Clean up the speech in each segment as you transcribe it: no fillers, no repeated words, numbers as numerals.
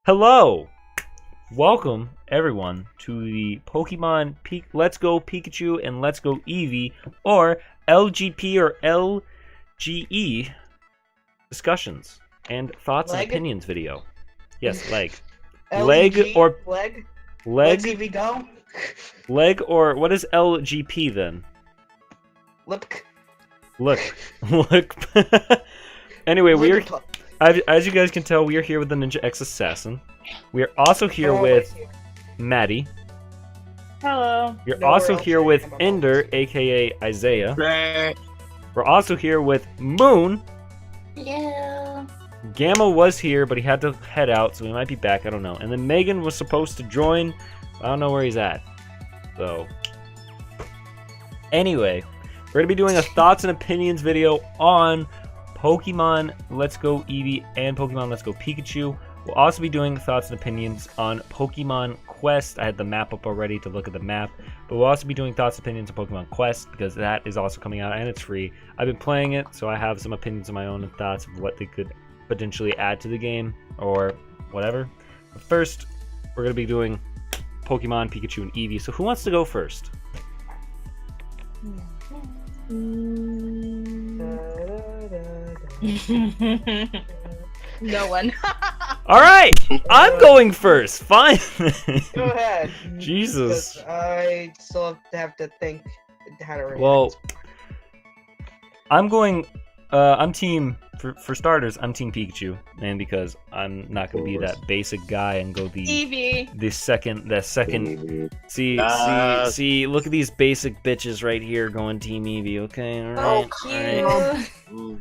Hello! Welcome, everyone, to the Pokemon Let's Go Pikachu and Let's Go Eevee, or LGP or LGE discussions and thoughts and opinions video. Yes, leg. Leg or... Leg? Leg? Let's Eevee go? Leg or... What is LGP then? Lip. Look. Look. Anyway, we are... As you guys can tell, we are here with the Ninja X Assassin. We are also here with Maddie. Hello. You're also here with Ender, aka Isaiah. We're also here with Moon. Yeah. Gamma was here, but he had to head out, so he might be back. I don't know. And then Megan was supposed to join. I don't know where he's at. So, anyway, we're gonna be doing a thoughts and opinions video on Pokemon Let's Go Eevee and Pokemon Let's Go Pikachu. We'll also be doing thoughts and opinions on Pokemon Quest. I had the map up already to look at the map, but we'll also be doing thoughts and opinions on Pokemon Quest because that is also coming out and it's free. I've been playing it, so I have some opinions of my own and thoughts of what they could potentially add to the game or whatever. But first, we're going to be doing Pokemon Pikachu and Eevee. So who wants to go first? No one. All right, I'm going first. Fine. Go ahead. Jesus. I still have to think how to react. Well, I'm going. I'm team for starters. I'm team Pikachu, and because I'm not going to be that basic guy and go the Eevee. second. See. Look at these basic bitches right here going team Eevee. Okay. All right. Oh,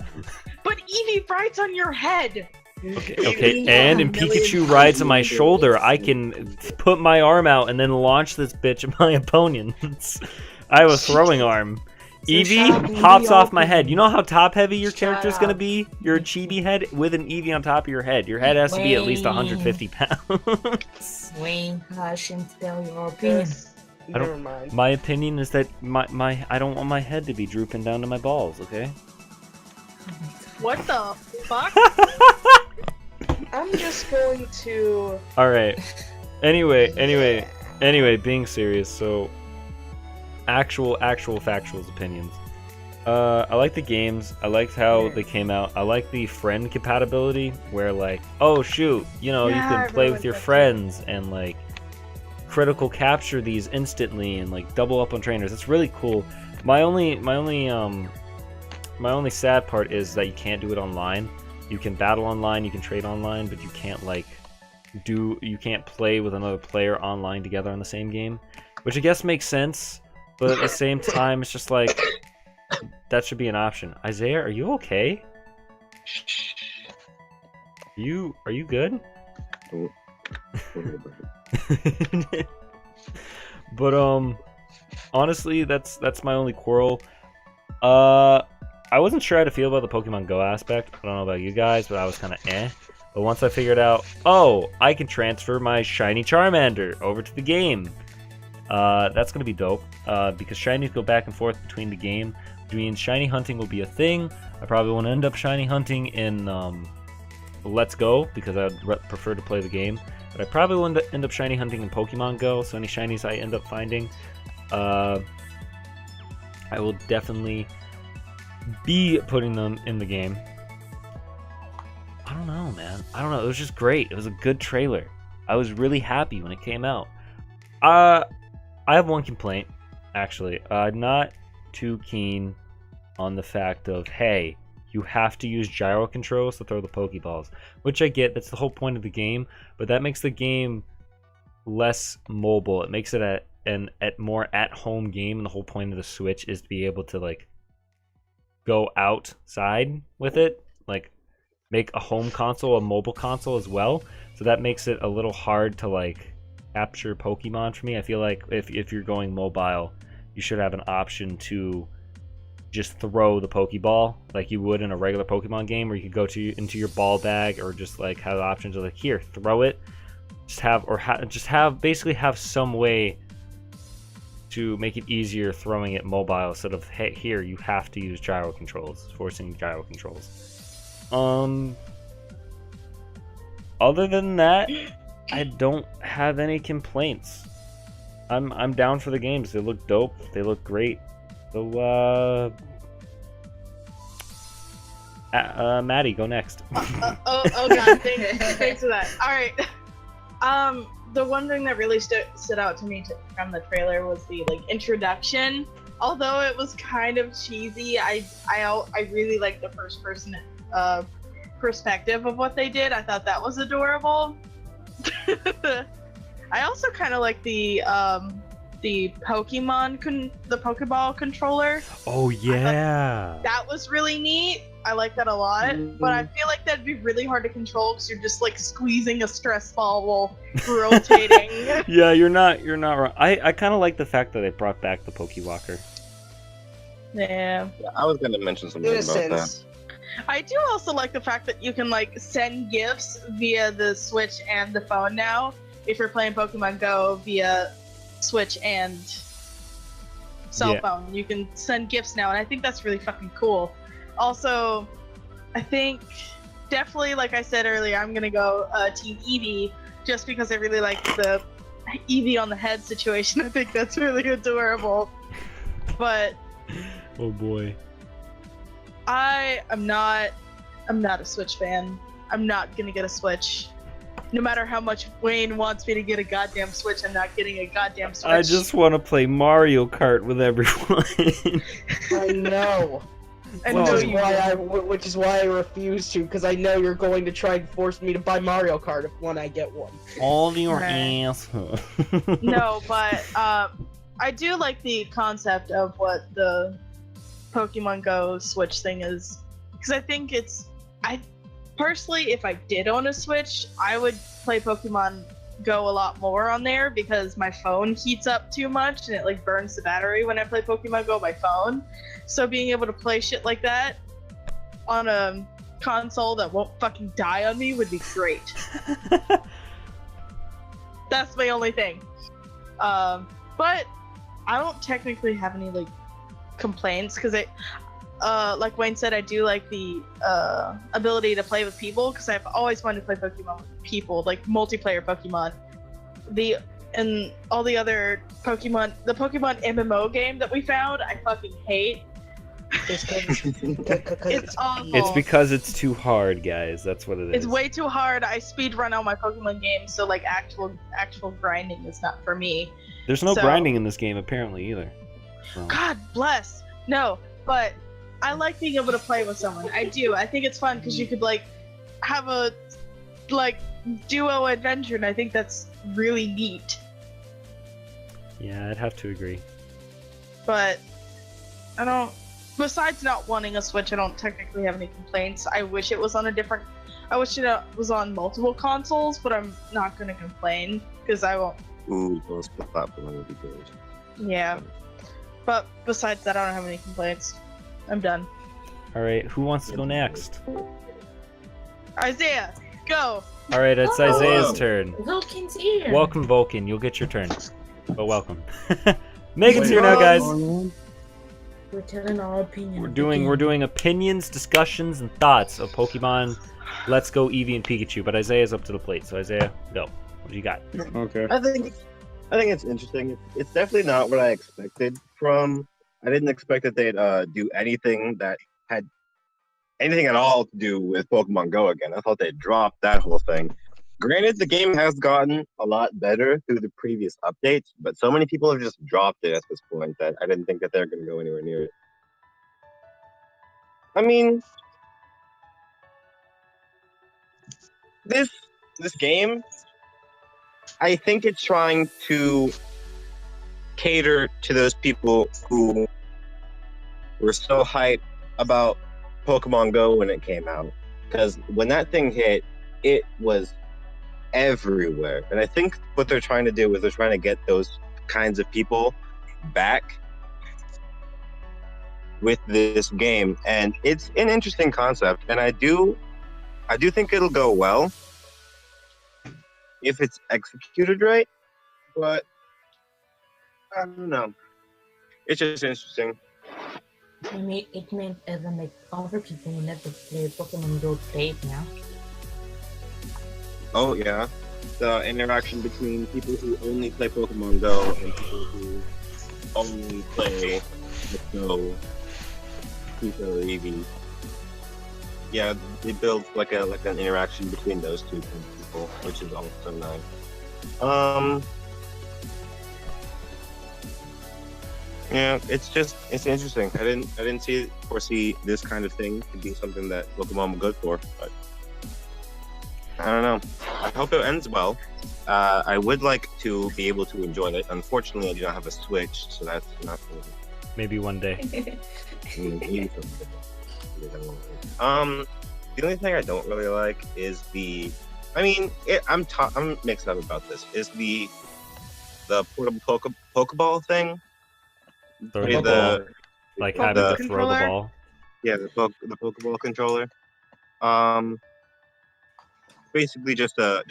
but Eevee rides on your head. Okay, and Pikachu rides on my shoulder. I can put my arm out and then launch this bitch at my opponents. I have a throwing arm. Eevee hops off my head. You know how top heavy your character's gonna be? Your chibi head with an Eevee on top of your head. Your head has to be at least 150 pounds. Wayne, I shouldn't tell your opinion. Never mind. My opinion is that I don't want my head to be drooping down to my balls, okay? What the fuck? I'm just going to... Alright. Anyway, being serious, so actual factuals opinions. I like the games. I liked how they came out. I like the friend compatibility where like, oh shoot, you can play with your friends and like critical capture these instantly and like double up on trainers. It's really cool. My only sad part is that you can't do it online. You can battle online, you can trade online, but you can't you can't play with another player online together on the same game, which I guess makes sense, but at the same time it's just like that should be an option. Isaiah, are you okay? Are you good? But honestly, that's my only quarrel. I wasn't sure how to feel about the Pokemon Go aspect. I don't know about you guys, but I was kind of eh. But once I figured out, oh, I can transfer my shiny Charmander over to the game. That's going to be dope, because shinies go back and forth between the game. Doing shiny hunting will be a thing. I probably won't end up shiny hunting in Let's Go, because I would prefer to play the game. But I probably will end up shiny hunting in Pokemon Go, so any shinies I end up finding, I will definitely be putting them in the game. I don't know, man. I don't know. It was just great. It was a good trailer. I was really happy when it came out. I have one complaint, actually. I'm not too keen on the fact of, hey, you have to use gyro controls to throw the Pokeballs, which I get. That's the whole point of the game, but that makes the game less mobile. It makes it a more at-home game, and the whole point of the Switch is to be able to like go outside with it, like make a home console a mobile console as well. So that makes it a little hard to like capture Pokemon for me. I feel like if you're going mobile, you should have an option to just throw the Pokeball like you would in a regular Pokemon game, where you could go into your ball bag, or just like have options of like, here, throw it. Basically have some way to make it easier throwing it mobile instead of, hey, here, you have to use gyro controls, forcing gyro controls. Other than that, I don't have any complaints. I'm down for the games. They look dope. They look great. So Maddie, go next. Oh god, thanks for that. All right. The one thing that really stood out to me from the trailer was the introduction. Although it was kind of cheesy, I really liked the first person perspective of what they did. I thought that was adorable. I also kind of like the Pokeball controller. Oh yeah. That was really neat. I like that a lot, but I feel like that'd be really hard to control because you're just squeezing a stress ball while rotating. Yeah, you're not wrong. I kind of like the fact that they brought back the Pokewalker. Yeah. I was gonna mention something about that. Innocence. I do also like the fact that you can send gifts via the Switch and the phone now. If you're playing Pokemon Go via Switch and cell phone, you can send gifts now, and I think that's really fucking cool. Also, I think definitely, like I said earlier, I'm gonna go Team Eevee just because I really like the Eevee on the head situation. I think that's really adorable. But oh boy, I'm not a Switch fan. I'm not gonna get a Switch. No matter how much Wayne wants me to get a goddamn Switch, I'm not getting a goddamn Switch. I just want to play Mario Kart with everyone. I know. Which is why I refuse to, because I know you're going to try and force me to buy Mario Kart when I get one. All your asshole. No, but I do like the concept of what the Pokemon Go Switch thing is, because I think personally, if I did own a Switch, I would play Pokemon Go a lot more on there because my phone heats up too much and it burns the battery when I play Pokemon Go on my phone. So being able to play shit like that on a console that won't fucking die on me would be great. That's my only thing. But I don't technically have any complaints because like Wayne said, I do like the ability to play with people because I've always wanted to play Pokemon with people, multiplayer Pokemon. And all the other Pokemon, the Pokemon MMO game that we found, I fucking hate. It's awful. It's because it's too hard, guys. That's what it is. It's way too hard. I speedrun all my Pokemon games, so actual grinding is not for me. There's no grinding in this game apparently either. So. God bless. No, but I like being able to play with someone. I do. I think it's fun because you could have a duo adventure, and I think that's really neat. Yeah, I'd have to agree. But I don't. Besides not wanting a Switch, I don't technically have any complaints. I wish it was on it was on multiple consoles, but I'm not gonna complain because I won't. Ooh, those platform would be good. Yeah. But besides that, I don't have any complaints. I'm done. Alright, who wants to go next? Isaiah, go! Alright, it's Isaiah's turn. Vulcan's here. Welcome, Vulcan. You'll get your turn. But welcome. Megan's here now, guys. We're telling our opinion. We're doing opinions, discussions, and thoughts of Pokemon Let's Go, Eevee, and Pikachu. But Isaiah's up to the plate, so Isaiah, go. What do you got? Okay. I think it's interesting. It's definitely not what I expected from. I didn't expect that they'd do anything that had anything at all to do with Pokemon Go again. I thought they'd drop that whole thing. Granted, the game has gotten a lot better through the previous updates, but so many people have just dropped it at this point that I didn't think that they're going to go anywhere near it. I mean, this game, I think it's trying to cater to those people who were so hyped about Pokemon Go when it came out. Because when that thing hit, it was everywhere. And I think what they're trying to do is they're trying to get those kinds of people back with this game. And it's an interesting concept. And I do think it'll go well if it's executed right. But I don't know. It's just interesting. I mean, it meant even other people who never play Pokemon Go play it now. Oh yeah, the interaction between people who only play Pokemon Go and people who only play Let's Go, Pikachu or Eevee. Yeah, they build like an interaction between those two people, which is also nice. Yeah, it's interesting. I didn't foresee this kind of thing to be something that Pokemon would go for, but I don't know. I hope it ends well. I would like to be able to enjoy it. Unfortunately, I do not have a Switch, so that's not really Maybe one day. the only thing I don't really like is I'm mixed up about this. Is the portable Pokeball thing? Throw Yeah, the ball. Like having to throw the Controller? ball. Yeah, the Pokeball controller. Basically just a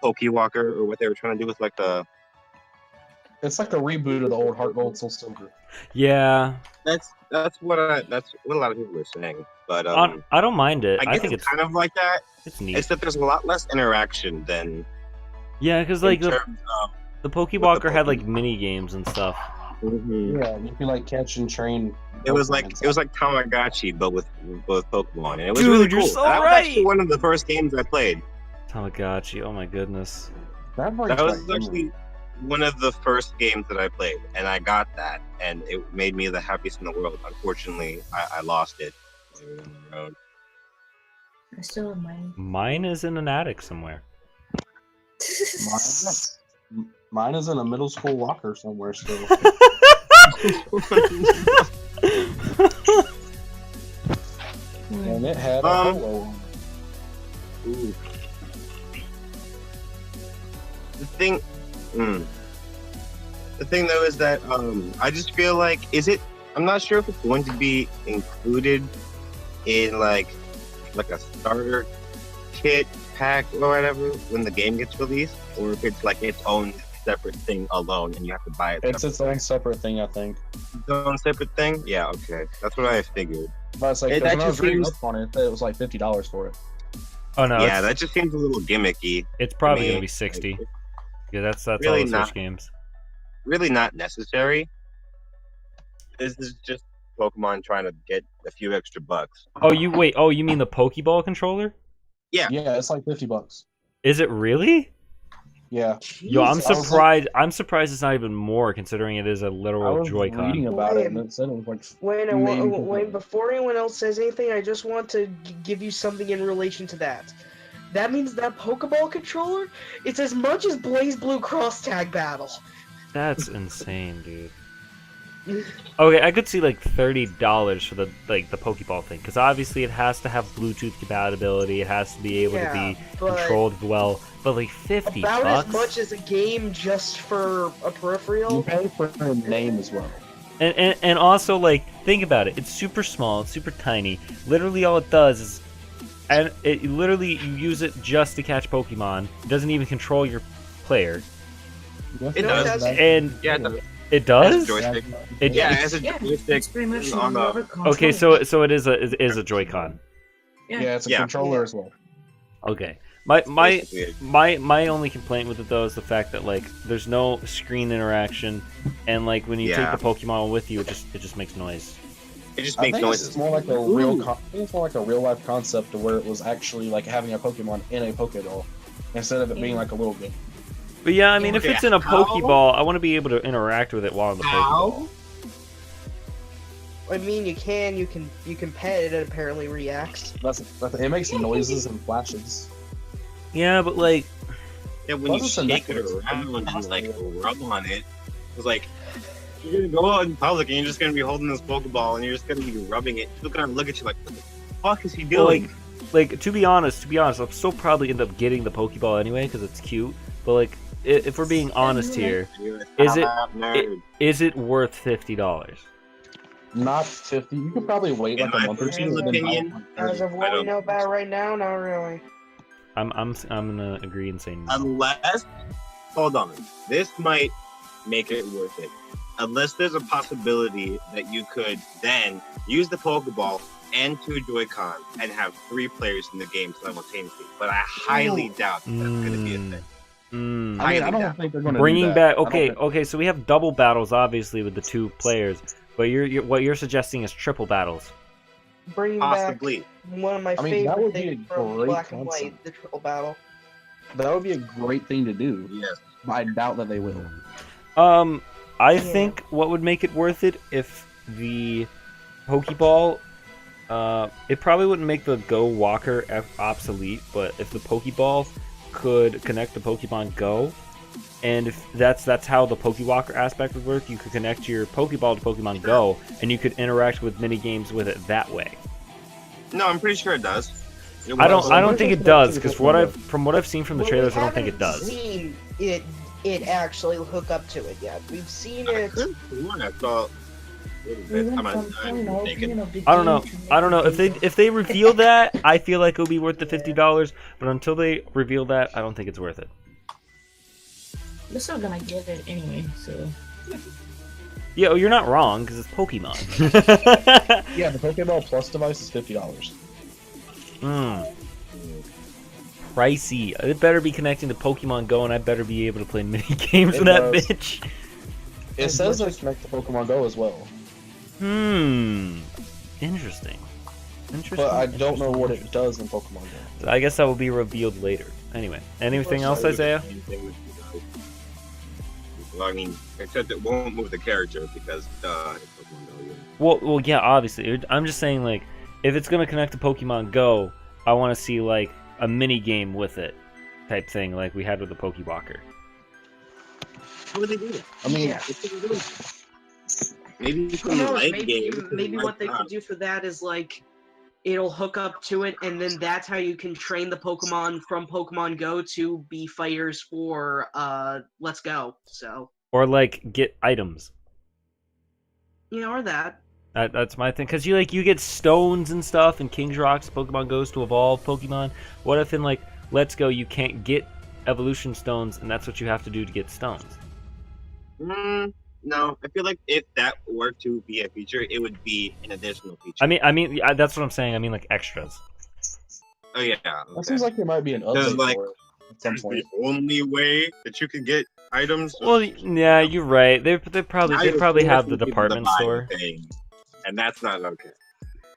Pokewalker, or what they were trying to do with like the. It's like a reboot of the old Heart Gold Soul Silver. Yeah. That's what a lot of people are saying, but I don't mind it. I I guess think it's it's kind of like that, it's neat. except there's a lot less interaction than Yeah, because like in terms of. the Pokewalker had like mini games and stuff. Yeah, you can like catch and train. It was like Tamagotchi, but with Pokemon, and it was Dude, really you're cool. so That was actually right! one of the first games I played. Tamagotchi. Oh my goodness. That was actually one of the first games that I played, and I got that, and it made me the happiest in the world. Unfortunately, I lost it. I still have mine. Mine is in an attic somewhere. Mine is in a middle school locker somewhere still. And it had a polo on it. Ooh. The thing though is that I just feel like I'm not sure if it's going to be included in like a starter kit pack or whatever when the game gets released, or if it's like its own separate thing alone and you have to buy it. It's its own separate thing, I think. Its own separate thing? Yeah, okay. That's what I figured. But it's like, It 'cause when I just was reading seems- up on it, it was like $50 for it. Oh no. Yeah, it's, that just seems a little gimmicky. it's probably me. gonna be 60. Yeah, that's Really all the Switch not. games. Really not necessary. This is just Pokemon trying to get a few extra bucks. Oh, you mean the Pokeball controller? Yeah. Yeah, it's like $50. Is it really? Yeah. Yo, I'm Jesus. I was surprised. I'm surprised it's not even more, considering it is a I literal was Joy-Con. reading about it and it said it was like Wait, before anyone else says anything, I just want to give you something in relation to that. That means that Pokeball controller, it's as much as Blaze Blue Cross Tag Battle. That's insane, dude. Okay, I could see like $30 for the Pokeball thing, because obviously it has to have Bluetooth compatibility. It has to be able to be but controlled well. But like $50 about bucks, as much as a game just for a you peripheral. pay for a name as well. and also like think about it. It's super small. It's super tiny. Literally, all it does is, and it literally you use it just to catch Pokemon. It doesn't even control your player. It does. And Yeah, it As does. a joystick. It, Yeah, it- as a Yeah, joystick it's pretty much on the. another controller. okay, so it is a Joy-Con. Yeah, it's a Yeah. controller as well. Okay. My basically it. my only complaint with it though is the fact that like there's no screen interaction, and like when you Yeah. take the Pokemon with you, it just makes noise. It just I makes think noises. it's more like a I think it's more like a real life concept to where it was actually like having a Pokemon in a Pokédoll instead of it being like a little game. But yeah, I mean, if Okay, it's in a how? Pokeball, I want to be able to interact with it while in the Pokeball. I mean, you can pet it, it apparently reacts. That's it makes noises and flashes. Yeah, but like, Yeah, when you Plus it's a shake it Netflix. around and like rub on it, it's like you're gonna go out in public and you're just gonna be holding this Pokeball and you're just gonna be rubbing it. People gonna look at you like, what the fuck is he doing? like to be honest, I'll still probably end up getting the Pokeball anyway because it's cute. But like, if we're being honest here, You're a is it- fat nerd. is it worth $50? Not 50. You could probably wait In like a my month or two. personal and then buy opinion, one. As of I what we don't- know about right now, not really. I'm gonna agree and say no. Unless, hold on, this might make it worth it. Unless there's a possibility that you could then use the Pokeball and 2 Joy-Cons and have 3 players in the game simultaneously. But I highly doubt that's going to be a thing. I mean, Highly I don't doubt. think they're going to Bringing do that. back. I don't Okay, think- okay. So we have double battles, obviously, with the 2 players. But what you're suggesting is triple battles. Bringing back Possibly. one of my I mean, that favorite would be things a from great Black and concept. White, the triple battle. That would be a great thing to do. Yes. But I doubt that they will. I Yeah. think what would make it worth it if the Pokeball, it probably wouldn't make the Go Walker obsolete, but if the Pokeball could connect to Pokemon Go, and if that's how the Pokewalker aspect would work, you could connect your Pokeball to Pokemon Go, and you could interact with mini games with it that way. No, I'm pretty sure it does. It I was. don't think it does, because from what I've seen from the Well, trailers, we I don't think it haven't does. Seen it actually hook up to it yet. We've seen it. I saw. We I'm went not from point of mistaken. view of the I don't know. game to I don't know making if they reveal that. I feel like it'll be worth the $50. But until they reveal that, I don't think it's worth it. We're still gonna get it anyway, so. Yeah, well, you're not wrong because it's Pokemon. Yeah, the Pokeball Plus device is $50. Pricey. It better be connecting to Pokemon Go, and I better be able to play mini games It with that does. bitch. It says they connect to Pokemon Go as well, Interesting. Interesting. but I don't know what interesting. it does in Pokemon Go. I guess that will be revealed later. Anyway, anything else, Isaiah? Well, I mean, except it won't move the character because it's Pokemon Go. Well, yeah, obviously. I'm just saying, like, if it's gonna connect to Pokemon Go, I want to see like a mini game with it, type thing, like we had with the Pokewalker. How would they do that? I mean, Yeah. Maybe Who from the knows? late Maybe, game. maybe what they could do for that is like it'll hook up to it, and then that's how you can train the Pokemon from Pokemon Go to be fighters for Let's Go. So Or like get items. or that. That's my thing, because you get stones and stuff, and King's Rocks, Pokemon Goes to evolve Pokemon. What if in like Let's Go you can't get evolution stones, and that's what you have to do to get stones? No, I feel like if that were to be a feature, it would be an additional feature. I mean, yeah, that's what I'm saying. I mean, like extras. Oh yeah, that okay. seems like there might be an There's, update like, for it at some That's the point. only way that you can get items. Well, yeah, you're right. They probably have the department store. And that's not okay.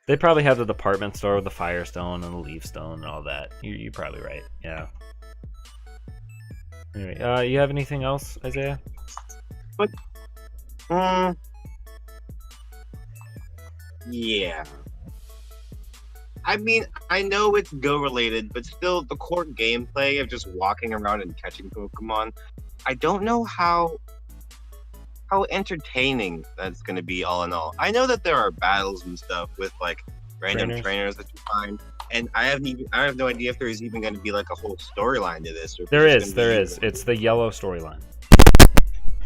They probably have the department store with the Firestone and the Leaf Stone and all that. You're probably right. Yeah. Anyway, you have anything else, Isaiah? Yeah. I mean, I know it's Go related, but still, the core gameplay of just walking around and catching Pokemon, I don't know how entertaining that's going to be all in all. I know that there are battles and stuff with like random trainers that you find, and I have no idea if there's even going to be like a whole storyline to this. Or if There it's is. just gonna There be- is. It's the yellow storyline.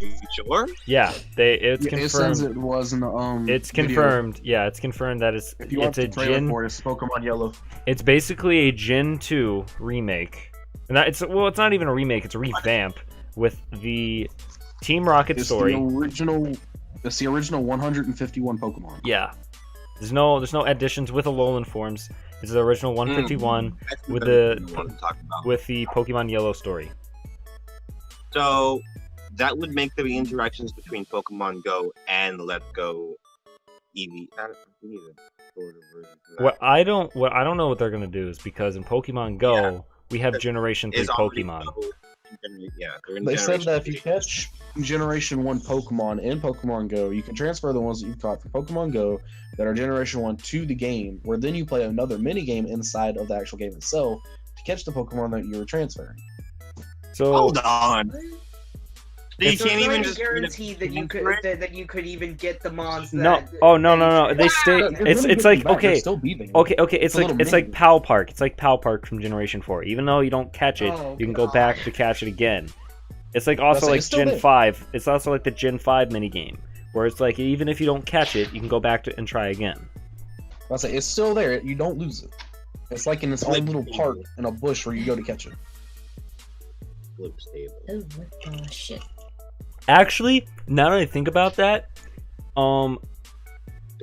Are you sure? Yeah, it's Yeah, confirmed. it says it was in the It's video. confirmed. Yeah, it's confirmed that it's If you watch a the trailer Gen. for it, it's Pokemon Yellow. It's basically a Gen 2 remake. And it's not even a remake. It's a revamp with the Team Rocket It's story. the original. It's the original 151 Pokemon. Yeah. There's no additions with Alolan forms. It's the original 151 That's with the the one I'm talking about. with the Pokemon Yellow story. So that would make the interactions between Pokemon Go and Let's Go Eevee. We need a shorter version for that. What I don't know what they're gonna do is because in Pokemon Go we have Generation 3 Is already Pokemon. Go yeah, they're in They said Generation that if you 3. catch Generation 1 Pokemon in Pokemon Go, you can transfer the ones that you've caught from Pokemon Go that are Generation 1 to the game, where then you play another mini game inside of the actual game itself to catch the Pokemon that you were transferring. So Hold on. So you So can't it's not even a just guarantee that you could that you could even get the mons. no, That, oh no, they stay. You're gonna It's get like them back, they'll okay, still be there. okay, It's a little it's like mini. Pal Park. It's like Pal Park from Generation 4. Even though you don't catch it, Oh, you can go God. back to catch it again. It's like also That's like, like it's still Gen there. 5. It's also like the Gen 5 mini game, where it's like even if you don't catch it, you can go back to and try again. I say it's still there. You don't lose it. It's like in its own little park in a bush where you go to catch it. flip stable. Oh, what the shit? Actually, now that I think about that,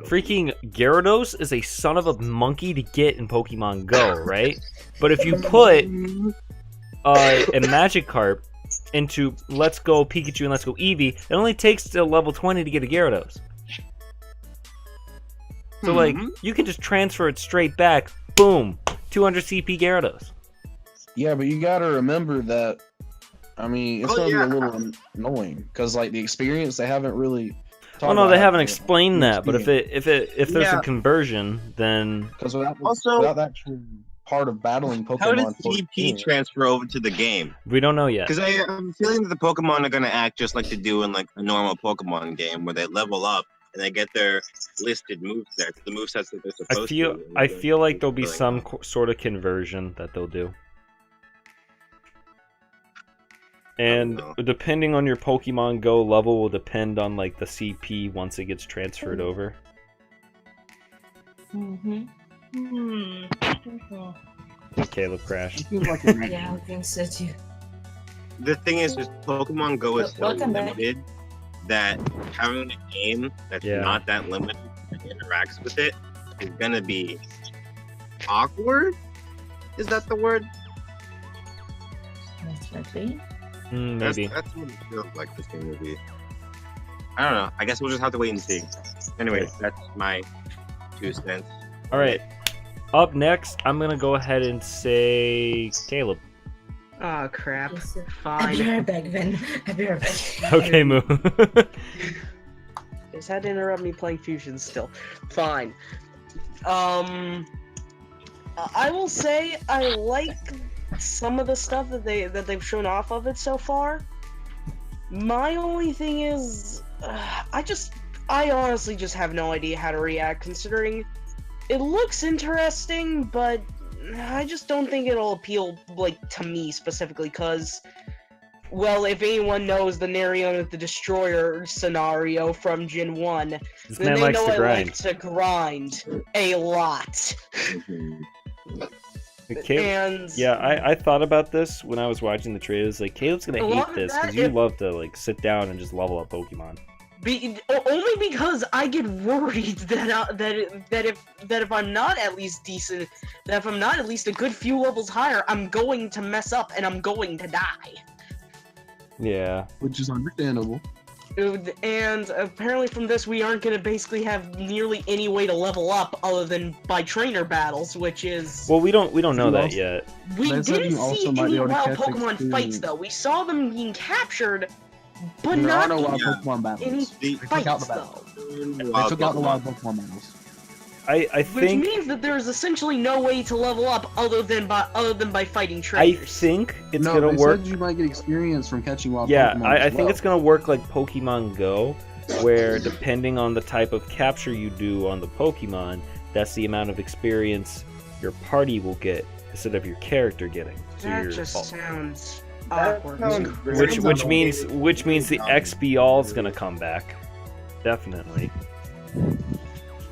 freaking Gyarados is a son of a monkey to get in Pokemon Go, right? But if you put a Magikarp into Let's Go Pikachu and Let's Go Eevee, it only takes to level 20 to get a Gyarados. So, like, you can just transfer it straight back, boom, 200 CP Gyarados. Yeah, but you gotta remember that, I mean, it's gonna be a little annoying, because, like, the experience, they haven't really... Well, no, they haven't explained that, but if there's a conversion, then... Because without the actual part of battling Pokemon... How does CP transfer over to the game? We don't know yet. Because I'm feeling that the Pokemon are going to act just like they do in like a normal Pokemon game, where they level up and they get their listed movesets, the movesets that they're supposed to. I feel like there'll be some sort of conversion that they'll do. And depending on your Pokemon Go level will depend on like the CP once it gets transferred over. Caleb crashed. Yeah, I think so too. The thing is Pokemon Go is so limited that having a game that's not that limited that interacts with it is gonna be awkward. Is that the word? Definitely. Maybe. That's what it feels like this game will be. I don't know. I guess we'll just have to wait and see. Anyway, that's my 2 cents. All right. Up next, I'm gonna go ahead and say Caleb. Oh crap. I'll Fine. be right back, Vin. I'll be right back. Okay, Moo. Just had to interrupt me playing Fusion still. Fine. I will say I like some of the stuff that they've shown off of it so far. My only thing is, I honestly just have no idea how to react, considering it looks interesting, but I just don't think it'll appeal, like, to me specifically, because, well, if anyone knows the Narion the Destroyer scenario from Gen 1, then they know I like to grind a lot. Caleb, I thought about this when I was watching the trailers. Like, Caleb's gonna hate this because you love to like sit down and just level up Pokemon. Only because I get worried that if I'm not at least decent, that if I'm not at least a good few levels higher, I'm going to mess up and I'm going to die. Yeah, which is understandable. And apparently from this, we aren't going to basically have nearly any way to level up other than by trainer battles, which is... Well, we don't know that yet. We didn't see any wild Pokemon fights, though. We saw them being captured, but there not are no wild Pokemon battles. Any fights, though. They took out the wild Pokemon battles. I think... Which means that there is essentially no way to level up other than by fighting trainers. I think it's gonna work. Said you might get experience from catching wild Pokemon. Yeah, I think it's gonna work like Pokemon Go, where depending on the type of capture you do on the Pokemon, that's the amount of experience your party will get instead of your character getting. So that just sounds awkward. Which means the XP all is gonna come back, definitely.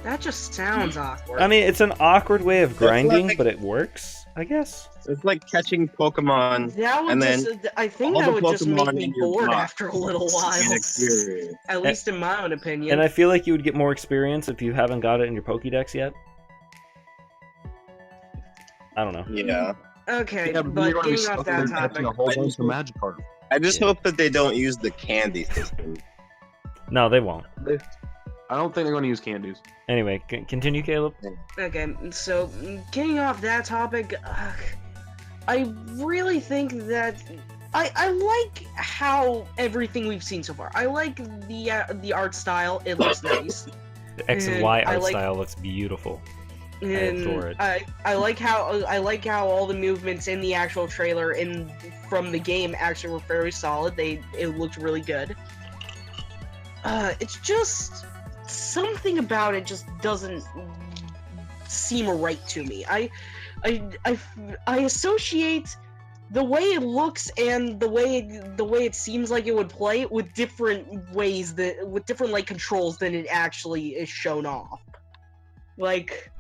That just sounds awkward. I mean, it's an awkward way of grinding, but it works, I guess. It's like catching Pokemon, and then I think that would just make me bored after a little while. At least in my own opinion. And I feel like you would get more experience if you haven't got it in your Pokédex yet. I don't know. Yeah. Okay, but getting off that topic. A whole bunch of Magikarp. I just hope that they don't use the candy system. No, they won't. I don't think they're going to use Candies. Anyway, continue, Caleb. Okay, so getting off that topic, I really think that I like how everything we've seen so far. I like the art style; it looks nice. The X and Y art style looks beautiful. And I adore it. I like how all the movements in the actual trailer from the game actually were very solid. It looked really good. It's just something about it just doesn't seem right to me. I associate the way it looks and the way it seems like it would play with different like controls than it actually is shown off. Like,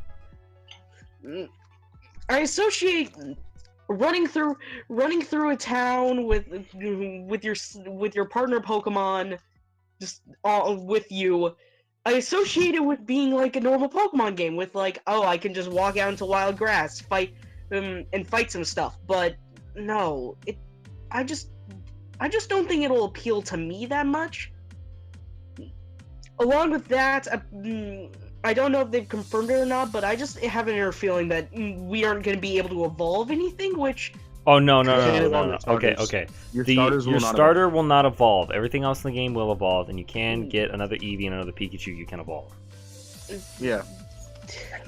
I associate running through a town with your partner Pokemon just with you, I associate it with being like a normal Pokemon game, with like, oh, I can just walk out into wild grass, fight, and fight some stuff. But no, I just don't think it'll appeal to me that much. Along with that, I don't know if they've confirmed it or not, but I just have an inner feeling that we aren't going to be able to evolve anything, which... Oh, no. Your Okay, starters. okay. Your Your starter will not evolve. Everything else in the game will evolve, and you can get another Eevee and another Pikachu you can evolve. Yeah.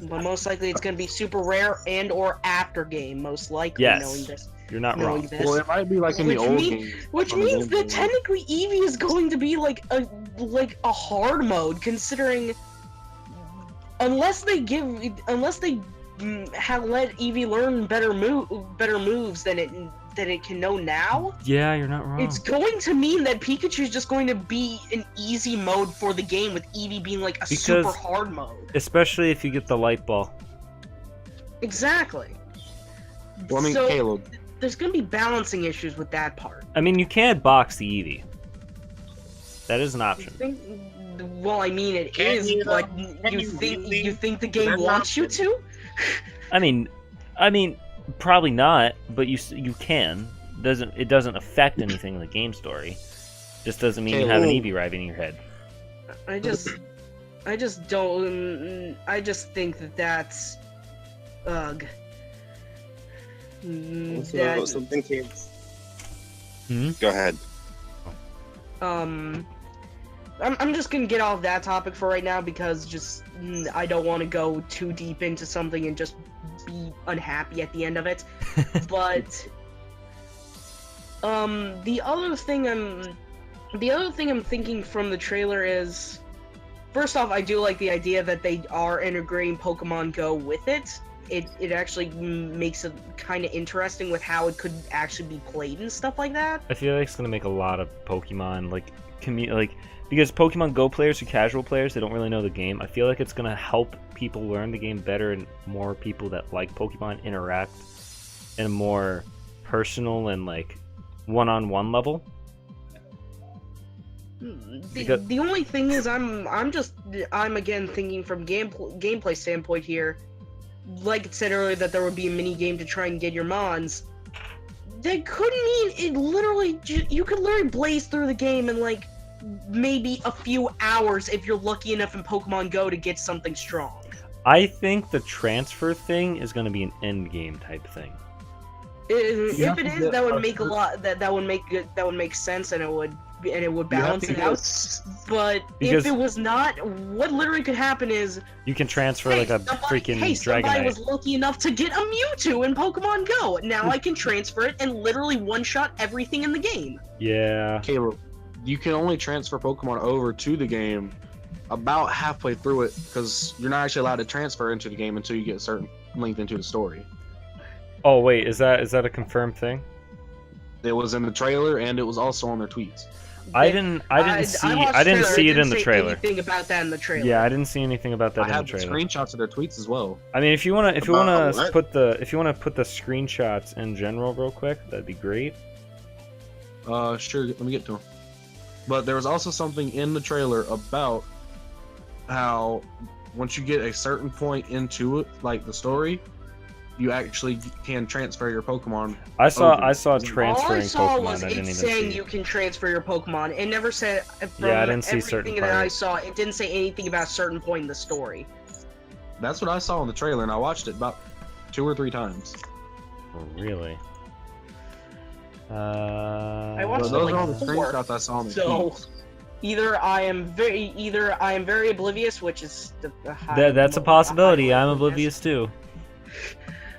But most likely it's going to be super rare and or after game, most likely, Yes. knowing this. You're not knowing wrong. this. Well, it might be like in the Which old mean- games. Which on the means Game that Boy. technically Eevee is going to be like a hard mode, considering unless they have let Eevee learn better moves than it can know now. Yeah, you're not wrong. It's going to mean that Pikachu is just going to be an easy mode for the game, with Eevee being like a super hard mode. Especially if you get the light ball. Exactly. Well, I mean, So, Caleb. there's going to be balancing issues with that part. I mean, you can box the Eevee. That is an option. Well, I mean, it Can is, you, but can you you think really? you think the game That's wants you to? I mean, probably not, but you can. It doesn't affect anything in the game story. Just doesn't mean you have an Eevee right in your head. I just don't. I just think that's, ugh. So, something came. Hmm? Go ahead. I'm just gonna get off that topic for right now, because just I don't want to go too deep into something and just be unhappy at the end of it. But the other thing I'm thinking from the trailer is, first off, I do like the idea that they are integrating Pokemon Go with it. It actually makes it kind of interesting with how it could actually be played and stuff like that. I feel like it's gonna make a lot of Pokemon because Pokemon Go players are casual players, they don't really know the game. I feel like it's gonna help people learn the game better, and more people that like Pokemon interact in a more personal and like one-on-one level. The only thing is, I'm again thinking from gameplay standpoint here. Like it said earlier, that there would be a mini game to try and get your mons. That could mean it literally you could literally blaze through the game in like maybe a few hours if you're lucky enough in Pokemon Go to get something strong. I think the transfer thing is gonna be an end game type thing. If it is, that would make a lot. That would make sense, and it would balance it out. But Because- if it was not, what literally could happen is, You can transfer like a freaking somebody Dragonite. was lucky enough to get a Mewtwo in Pokemon Go. Now I can transfer it and literally one-shot everything in the game. Yeah. Caleb, you can only transfer Pokemon over to the game about halfway through it, because you're not actually allowed to transfer into the game until you get a certain length into the story. Oh wait, is that a confirmed thing? It was in the trailer, and it was also on their tweets. I didn't see it in the trailer. Anything about that in the trailer? Yeah, I didn't see anything about that I in the have the trailer. screenshots of their tweets as well. I mean, if you wanna what? put the screenshots in general real quick, that'd be great. Sure, let me get to them. But there was also something in the trailer about how once you get a certain point into it, like the story, you actually can transfer your Pokemon. I saw All I transferring All I saw Pokemon. was I didn't it even saying see. you can transfer your Pokemon. It never said. From Yeah, I didn't see certain everything that I parts. saw, it didn't say anything about a certain point in the story. That's what I saw in the trailer, and I watched it about 2 or 3 times. Oh, really? I watched But it those like are all the 4, screenshots I saw in the so tweets. either I am very oblivious, which is That's a possibility. I'm oblivious too.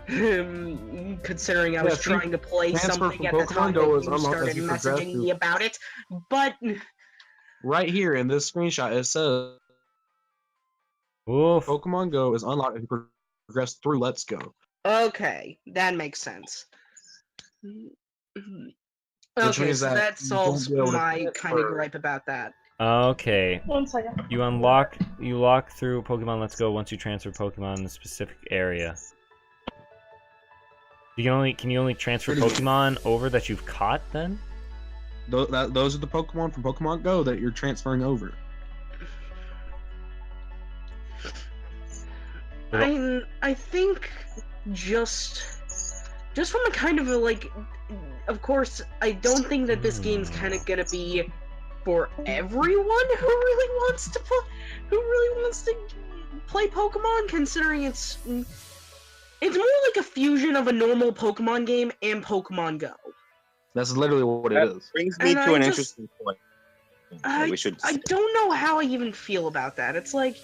Considering I Yeah, was see, trying to play transfer something from at the Pokemon time Go that is you unlocked as started you progress messaging through- me about it, but Right here in this screenshot, it says Oof. Pokemon Go is unlocked as you progress through Let's Go. okay, that makes sense. Which Okay, means so that that you won't solves be able to my kind of transfer. gripe about that. Okay. 1 second. You lock through Pokemon Let's Go once you transfer Pokemon in a specific area. Can you only transfer Pokemon over that you've caught then? Those are the Pokemon from Pokemon Go that you're transferring over. I think just from a kind of a like, of course, I don't think that this game's kind of gonna be for everyone who really wants to play Pokemon, considering it's more like a fusion of a normal Pokemon game and Pokemon Go. That's literally what it is. Brings me And to an I just- interesting point. that we should. I don't know how I even feel about that. It's like,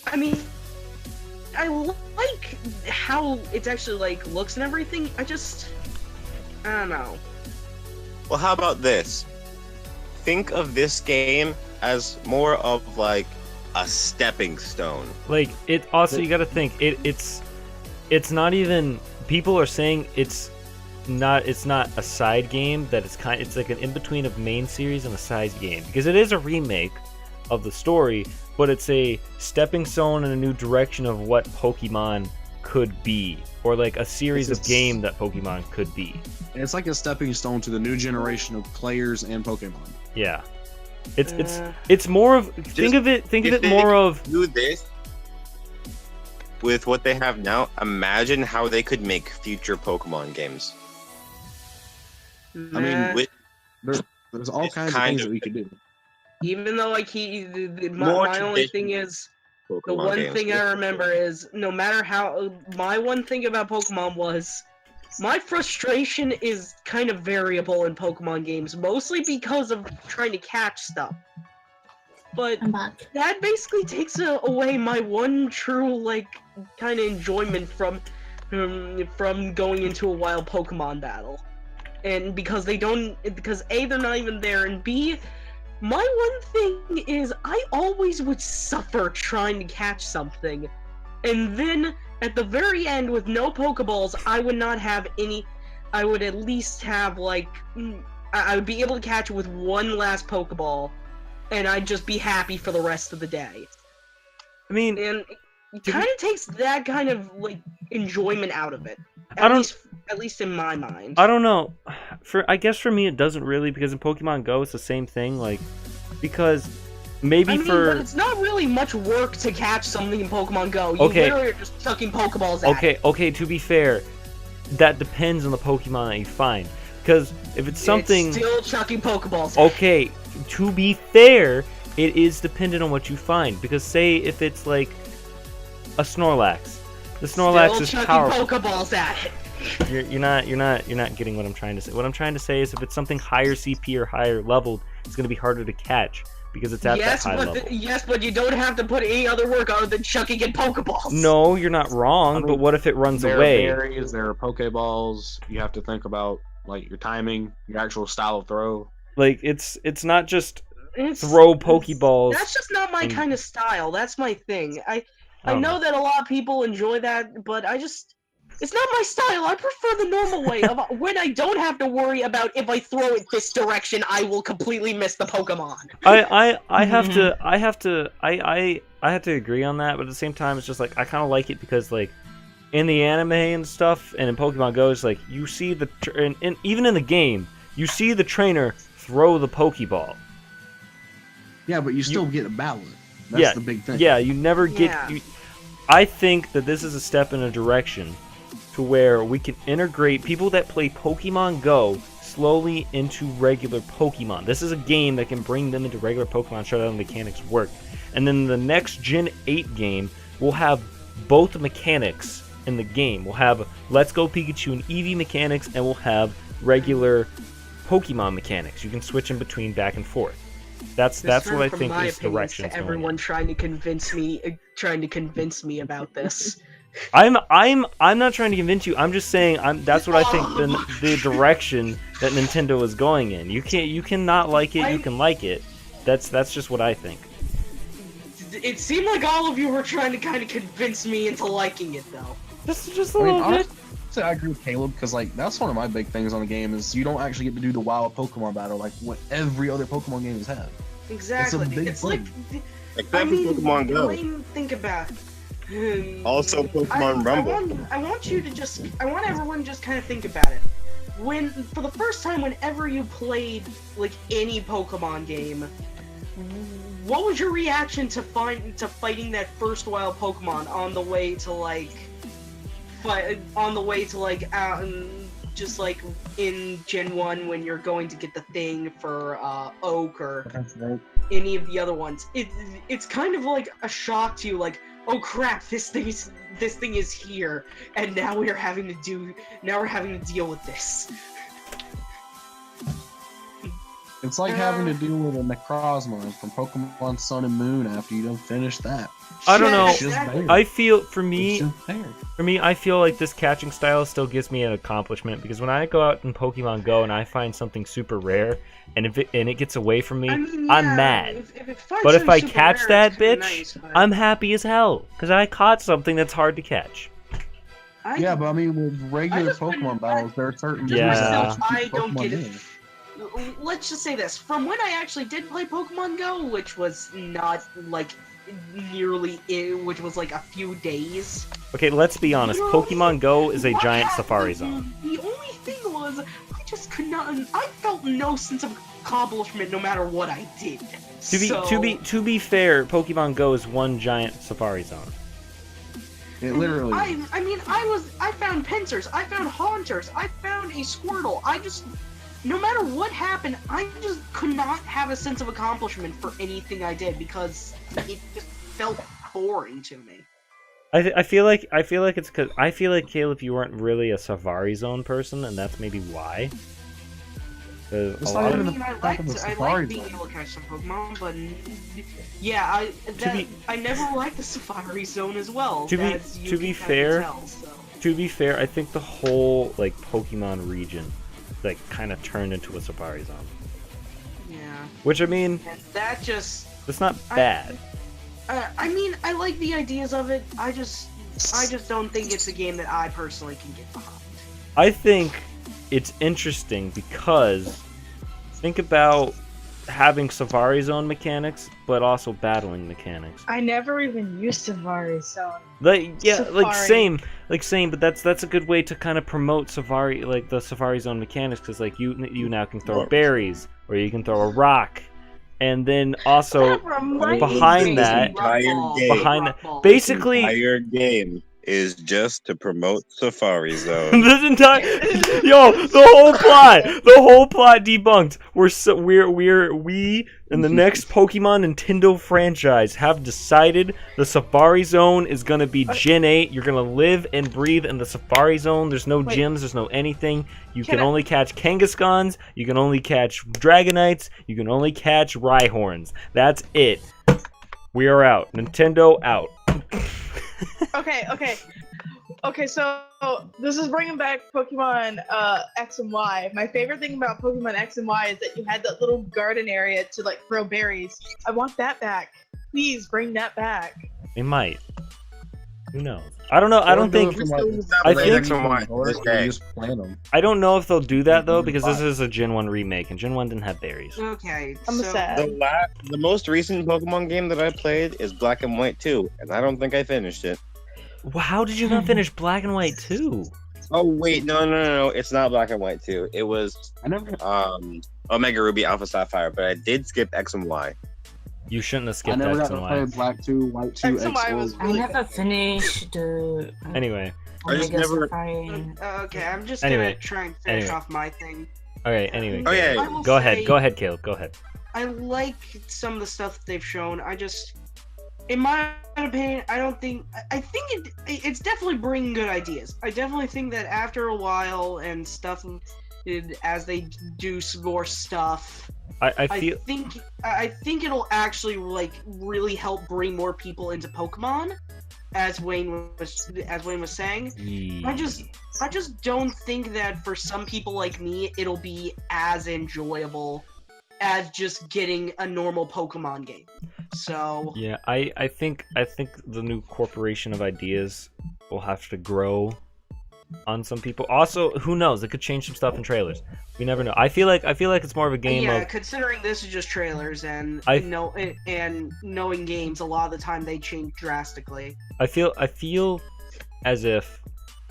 I mean, I like how it's actually like looks and everything. I don't know. Well, how about this? Think of this game as more of like a stepping stone. Like, it also, you gotta think, it's not even, people are saying it's not a side game, that it's like an in-between of main series and a side game, because it is a remake of the story, but it's a stepping stone in a new direction of what Pokemon could be, or like a series of game that Pokemon could be. It's like a stepping stone to the new generation of players and Pokemon. Yeah. It's more of, think of it more of, do this with what they have now. Imagine how they could make future Pokemon games. I mean, there's all kinds of things that we could do. Even though like my only thing is, the one thing I remember is, no matter how, my one thing about Pokemon was, my frustration is kind of variable in Pokemon games, mostly because of trying to catch stuff. But I'm back. that basically takes away my one true, like, kind of enjoyment from going into a wild Pokemon battle. And because A, they're not even there, and B, my one thing is, I always would suffer trying to catch something. And then, at the very end, with no Pokeballs, I would not have any. I would at least have, like, I would be able to catch it with one last Pokeball, and I'd just be happy for the rest of the day. I mean, And it kind of takes that kind of, like, enjoyment out of it. At least in my mind. I don't know. I guess for me it doesn't really, because in Pokemon Go it's the same thing, like, because maybe but it's not really much work to catch something in Pokemon Go. You literally are just chucking Pokeballs at it. Okay, to be fair, that depends on the Pokemon that you find. Because if it's something... It's still chucking Pokeballs at it. Okay, to be fair, it is dependent on what you find. Because say if it's like a Snorlax. The Snorlax is powerful. Still chucking Pokeballs at it. You're not getting what I'm trying to say. What I'm trying to say is, if it's something higher CP or higher leveled, it's going to be harder to catch because it's at that high level. Yes, but you don't have to put any other work other than chucking in Pokeballs. No, you're not wrong. But what if it runs away? There are berries, there are Pokeballs. You have to think about like your timing, your actual style of throw. Like it's not just throw Pokeballs. That's just not my kind of style. That's my thing. I know that a lot of people enjoy that, but it's not my style. I prefer the normal way of when I don't have to worry about if I throw it this direction, I will completely miss the Pokemon. I have to agree on that, but at the same time, it's just like I kind of like it because like in the anime and stuff, and in Pokemon Go, it's like you see and even in the game, you see the trainer throw the Pokeball. Yeah, but you still get a battle. That's the big thing. Yeah, you never get. Yeah. I think that this is a step in a direction to where we can integrate people that play Pokemon Go slowly into regular Pokemon. This is a game that can bring them into regular Pokemon, show how the mechanics work. And then the next Gen 8 game will have both mechanics in the game. We'll have Let's Go Pikachu and Eevee mechanics, and we'll have regular Pokemon mechanics. You can switch in between back and forth. That's what I think this direction is going. Everyone trying to convince me about this. I'm not trying to convince you. I'm just saying that's what I think the direction that Nintendo is going in. You cannot like it. You can like it. That's just what I think. It seemed like all of you were trying to kind of convince me into liking it, though. Just a little bit. I agree with Caleb because like that's one of my big things on the game is you don't actually get to do the wild Pokemon battle like what every other Pokemon games have. Exactly. It's like Pokemon Go. Think about. Also, Pokemon Rumble. I want everyone to just kind of think about it. For the first time, whenever you played like any Pokemon game, what was your reaction to fighting that first wild Pokemon on the way to like just like in Gen 1 when you're going to get the thing for Oak or any of the other ones? It's kind of like a shock to you, like, oh crap, this thing is here, and now we're having to deal with this. It's like having to deal with a Necrozma from Pokemon Sun and Moon after you don't finish that. I don't know. It's just there. I feel for It's me, just there. I feel like this catching style still gives me an accomplishment because when I go out in Pokemon Go and I find something super rare and it gets away from me, I mean, I'm yeah, mad. If But if I super catch rare, that it's kinda bitch, nice, but I'm happy as hell because I caught something that's hard to catch. Yeah, but I mean, with regular just find- Pokemon battles, there are certain Yeah. myself, that I keep don't Pokemon get it. in. Let's just say this: from when I actually did play Pokemon Go, which was not like which was like a few days. Okay, let's be honest. You know, Pokemon Go is a what giant happened- safari zone. The only thing was, I just could not. I felt no sense of accomplishment no matter what I did. To be fair, Pokemon Go is one giant safari zone. It literally. I mean, I found Pincers, I found Haunters, I found a Squirtle. No matter what happened, I just could not have a sense of accomplishment for anything I did because it just felt boring to me. I feel like it's because I feel like Caleb, you weren't really a safari zone person, and that's maybe why. 'Cause It's a not lot I of- even mean, I back of the liked Safari being Zone. able to catch some Pokemon, but yeah, I never liked the Safari Zone as well. To be- as you to be can fair, tell, so. To be fair, I think the whole like Pokemon region, like, kind of turned into a safari zone. Yeah, Which I mean, and that just. it's not bad. I mean, I like the ideas of it. I just don't think it's a game that I personally can get behind. I think it's interesting because think about having Safari Zone mechanics, but also battling mechanics. I never even used Safari Zone. Like Safari. same, but that's a good way to kind of promote Safari, like the Safari Zone mechanics, because like you now can throw berries or you can throw a rock, and then also That reminds behind me. that- Entire game. behind Rock Ball. basically Entire game is just to promote Safari Zone. this entire the whole plot debunked. We in the next Pokemon Nintendo franchise have decided the Safari Zone is gonna be Gen 8. You're gonna live and breathe in the Safari Zone. There's no Wait. gyms, there's no anything. You Can can I- only catch Kangaskhans, you can only catch Dragonites, you can only catch Rhyhorns. That's it. We are out. Nintendo out. Okay, so this is bringing back Pokemon X and Y. My favorite thing about Pokemon X and Y is that you had that little garden area to like throw berries. I want that back. Please bring that back. They might. Who knows? I don't know. I don't think. I Played think- X and Y to this day. Just plant them. I don't know if they'll do that though, because this Fine. is a Gen 1 remake, and Gen 1 didn't have berries. Okay, I'm so sad. The most recent Pokemon game that I played is Black and White 2, and I don't think I finished it. Well, how did you not finish Black and White 2? Oh wait, no, it's not Black and White 2. It was I never. Omega Ruby Alpha Sapphire, but I did skip X and Y. You shouldn't have I skipped never X got and to play Y. Black 2, White 2, X and Y was X. I really never good. finished the Anyway, I just Omega never- Safari. okay, I'm just Anyway, gonna try and finish anyway. off my thing. okay. Anyway, Oh yeah, I will go ahead. say- Go ahead, Caleb. Go ahead. I like some of the stuff that they've shown. In my opinion, I think it's definitely bringing good ideas. I definitely think that after a while and stuff, as they do some more stuff, I feel. I think it'll actually like really help bring more people into Pokemon, as Wayne was saying. I just don't think that for some people like me, it'll be as enjoyable as just getting a normal Pokemon game. So Yeah, I think the new corporation of ideas will have to grow on some people. Also, who knows? It could change some stuff in trailers. We never know. I feel like it's more of a game yeah, of. considering this is just trailers and and knowing games, a lot of the time they change drastically. I feel as if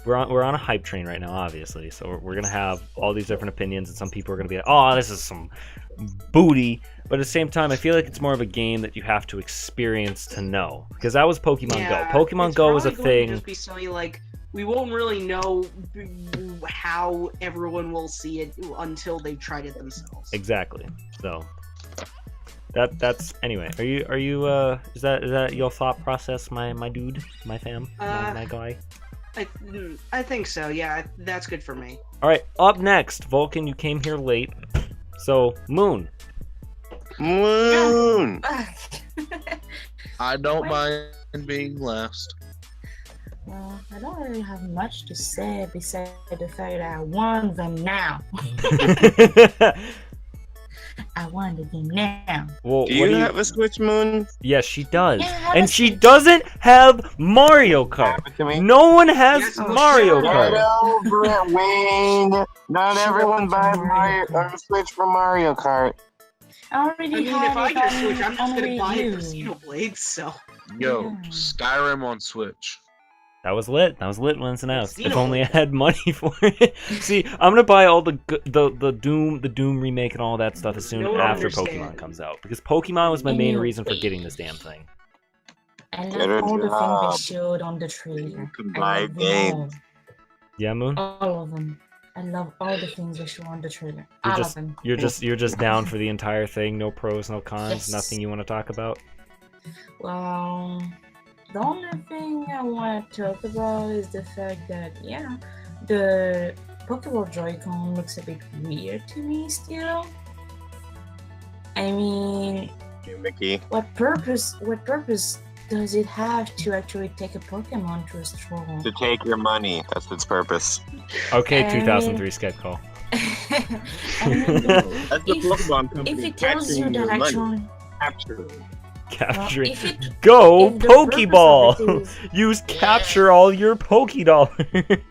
we're on a hype train right now, obviously. So we're gonna have all these different opinions, and some people are gonna be like, "Oh, this is some booty. But at the same time, I feel like it's more of a game that you have to experience to know. Because that was Pokemon Go. Pokemon it's Go was a probably going to thing. Just be silly, like we won't really know how everyone will see it until they've tried it themselves. Exactly. So that's anyway. Are you is that your thought process, my dude, my fam, my guy? I think so. Yeah, that's good for me. All right. Up next, Vulcan. You came here late, so Moon. Moon. I don't mind being last. Well, I don't really have much to say besides the fact that I want them now. I want the game now. Well, Do you have a Switch, Moon? Yes, she does. Yeah, I have And a she Switch. doesn't have Mario Kart. Give it to me. No one has Yes, Mario sure. Get Kart. over it, Wayne. Not Shut everyone up, buys Mario Mario Switch for Mario Kart. I already I mean, have if I it get a Switch, I'm just on gonna Wii buy it U. for Xenoblade. So Yo, Yeah. Skyrim on Switch. That was lit. That was lit when it's announced. If Xenoblade. only I had money for it. See, I'm gonna buy all the Doom remake and all that stuff as soon Don't after understand. Pokemon comes out, because Pokemon was my main Anyway. reason for getting this damn thing. I Get love a all the job. things they showed on the trailer. You can I buy love them games. Yeah, Moon. all of them. I love all the things they show on the trailer. You're All just of them. you're just down for the entire thing. No pros, no cons, Yes. nothing you want to talk about. Well, the only thing I want to talk about is the fact that, yeah, the Pokeball Joy-Con looks a bit weird to me still. I mean, Hey, Mickey. what purpose does it have to actually take a Pokemon to a stroll? To take your money. That's its purpose. Okay, I 2003 Skype call. I mean, That's the if, Pokemon company. if it tells you capturing your that money. actually... Capture. Capturing. if it- Go if the purpose of it Pokeball. is- Use capture all your Pokédollars.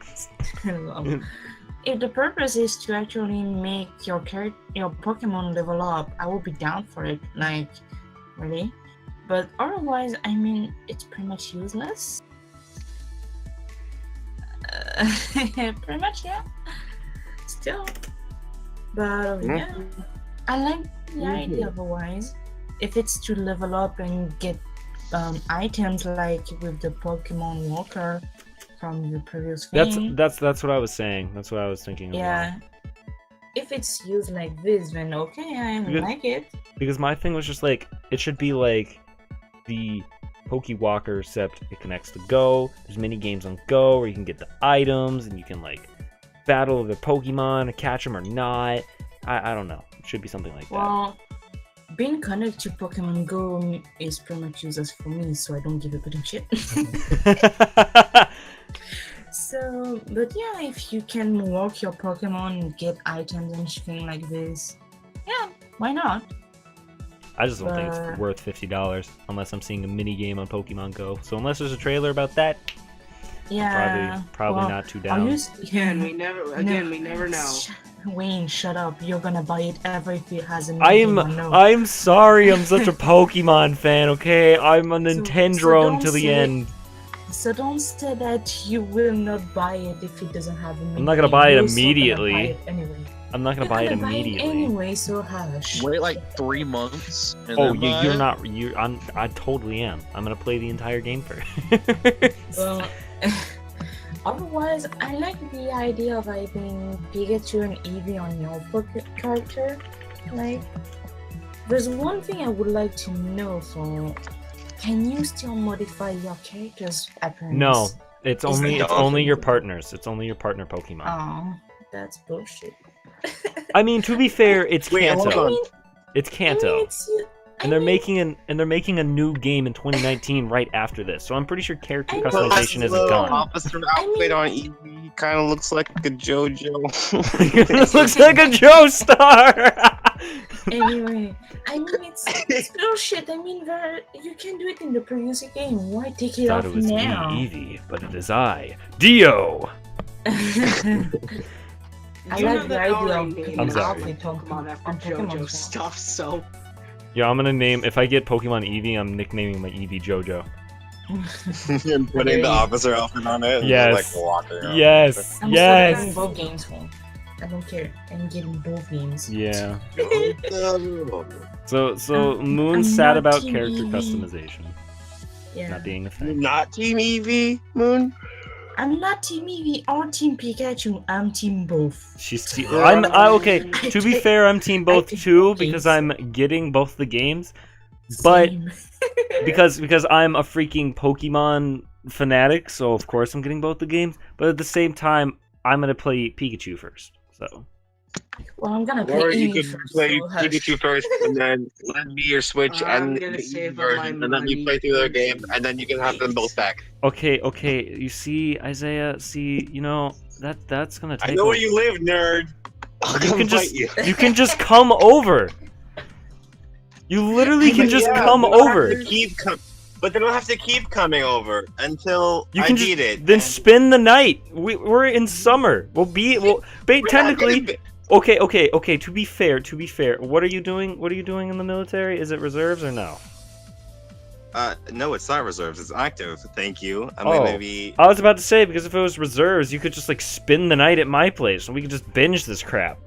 If the purpose is to actually make your Pokemon level up, I will be down for it. Like, really. But otherwise, I mean, it's pretty much useless. Pretty much, yeah. Still, but yeah, I like the idea. Otherwise, if it's to level up and get items like with the Pokemon Walker from the previous game. That's what I was saying. That's what I was thinking. Yeah. If it's used like this, then okay, I Because- like it. Because my thing was just like, it should be like the Pokewalker, except it connects to Go. There's mini games on Go where you can get the items and you can like battle the Pokemon and catch them or not. I don't know. It should be something like Well, being connected to Pokemon Go is pretty much useless for me, so I don't give a bit of shit. that. So, but yeah, if you can walk your Pokemon and get items and shit like this, yeah, why not? I just don't think it's worth $50 unless I'm seeing a mini game on Pokemon Go. So unless there's a trailer about that, Yeah. probably well, not too Are down. you again, we never know. Wayne, shut up. You're gonna buy it ever if it has a mini game or no. I'm sorry. I'm such a Pokemon fan. Okay, I'm a Nintendrone don't to the say- end. So don't say that you will not buy it if it doesn't have a mini not gonna game. buy it You're still gonna immediately. buy it anyway. I'm not gonna You're buy it gonna immediately. anyway, so hush. Wait like 3 months. And Oh, then buy you're it? not. I totally am. I'm gonna play the entire game first. Well, otherwise, I like the idea of having Pikachu and Eevee on your Poké character. Like, there's one thing I would like to know for. Can you still modify your character's appearance? No, it's Is only that- it's only your partners. It's only your partner Pokemon. Oh, that's bullshit. I mean, to be fair, it's Wait, hold Kanto. on. It's I Kanto. mean, it's, And they're making a new game in 2019 right after this. So I'm pretty sure character I know. customization isn't Little done. Officer outfit on Eevee kind of looks like a JoJo. This looks like a Joestar. Anyway, I mean, it's bullshit. I mean, you can do it in the previous game. Why take it Thought off it was now? me, Eevee, but it is I, Dio. I You like know the that I idea already of named I'm my sorry. Pokemon after On Pokemon JoJo Go. stuff, so Yeah, I'm gonna name, if I get Pokemon Eevee, I'm nicknaming my Eevee JoJo. And putting the officer outfit on it. And Yes. Like walking around. Yes, I'm yes. still playing both games for. I don't care. I'm getting both games. Yeah. No. So I'm Moon's sad not about Team character Eevee. customization Yeah. not being a You're thing. not Team Eevee, Moon? I'm not Team Eevee or Team Pikachu. I'm Team both. Okay. To be fair, I'm team both take too both because games. I'm getting both the games. But Same. because I'm a freaking Pokemon fanatic, so of course I'm getting both the games. But at the same time, I'm gonna play Pikachu first. So Well, I'm gonna play Or you Eevee could first. play so hush. Pikachu first, and then lend me your Switch I'm and gonna the save Eevee up my version, and then you money play through their for game, and then you can have them both back. okay. You see, Isaiah. See, that's gonna take. I know where you live, nerd. I'll You come can fight just you. you can just come over. You literally can just Yeah, come they don't have over. to but they don't have to keep coming over until You I can beat just it. then and spend the night. We're in summer. We'll we're not technically. gonna be- Okay. To be fair, what are you doing? What are you doing in the military? Is it reserves or no? No, it's not reserves. It's active. Thank you. I Oh. mean, maybe. I was about to say because if it was reserves, you could just like spend the night at my place and we could just binge this crap.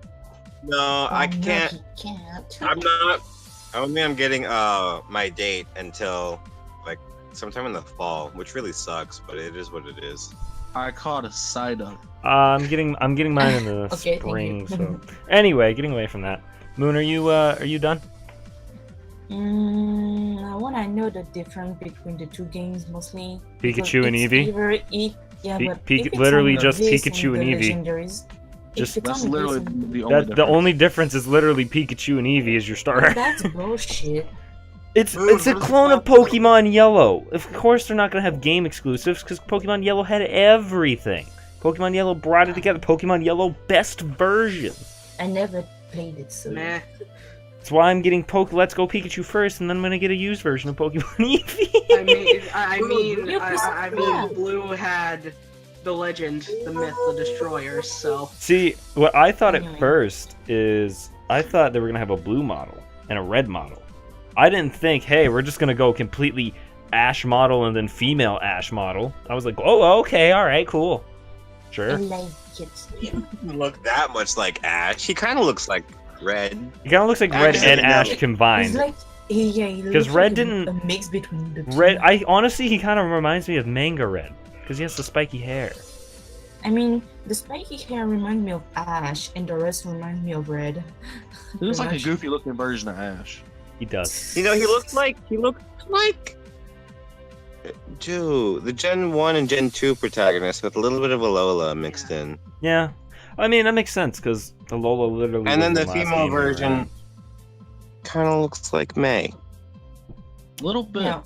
No, Oh, I no, can't. he can't. I'm not. I don't think I'm getting my date until like sometime in the fall, which really sucks, but it is what it is. I caught a side up. I'm getting mine in the Okay, thank spring. you. So anyway, getting away from that. Moon, are you done? I wanna know the difference between the two games mostly. Pikachu and Because it's Eevee? either yeah, Pi- but Pik- if it's literally on just this Pikachu and and the Eevee. legendaries, Just- if it's That's on literally this and- the only difference. The only difference is literally Pikachu and Eevee as your starter. That's bullshit. It's Moon, a what is clone of that? Pokemon Yellow. Of course they're not gonna have game exclusives because Pokemon Yellow had everything. Pokemon Yellow brought it together. Pokemon Yellow best version. I never played it, so Meh. That's why I'm getting Let's Go Pikachu first, and then I'm gonna get a used version of Pokemon Eevee. I mean, Blue had the legend, the myth, the destroyer. So See, what I thought at Anyway. first is I thought they were gonna have a blue model and a red model. I didn't think, hey, we're just gonna go completely Ash model and then female Ash model. I was like, oh, okay, all right, cool, I sure. like it. He doesn't look that much like Ash. He kind of looks like Red. It kind of looks like red Actually, and no. Ash He's combined. like, yeah, he 'Cause looks Red like a- didn't- a mix between the two. Red, honestly, he kind of reminds me of Manga Red because he has the spiky hair. I mean, the spiky hair reminds me of Ash, and the rest reminds me of Red. He looks like a Pretty much. goofy looking version of Ash. He does. You know, he looked like the Gen 1 and Gen 2 protagonist with a little bit of a Lola mixed in. Yeah, I mean that makes sense because the Lola literally. And then was the last female game we were version in. kind of looks like May. Little bit. Yeah.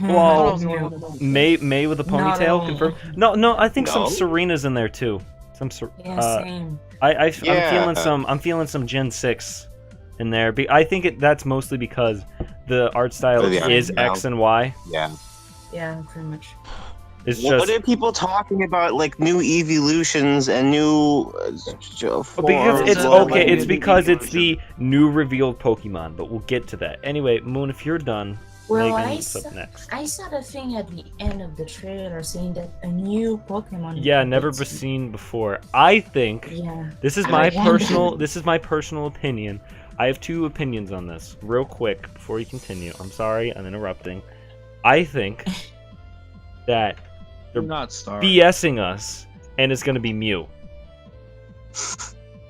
Well, No. May with a Not at ponytail all. confirmed. No, I think No. some Serena's in there too. Yeah, same. I'm Yeah. feeling some Gen 6 in there. I think that's mostly because the art style Oh, the art is style. X and Y. Yeah. Yeah, pretty much. It's What just are people talking about? Like new evolutions and new because forms? it's Well, okay. like It's the because new it's the new revealed Pokemon, but we'll get to that. Anyway, Moon, if you're done, Well, Megan's up next. I saw the thing at the end of the trailer saying that a new Pokemon. Yeah, never gets- seen before. I think Yeah. this is I my wonder. personal opinion. I have two opinions on this. Real quick before you continue. I'm sorry, I'm interrupting. I think that They're not stars. BSing us and it's gonna be Mew.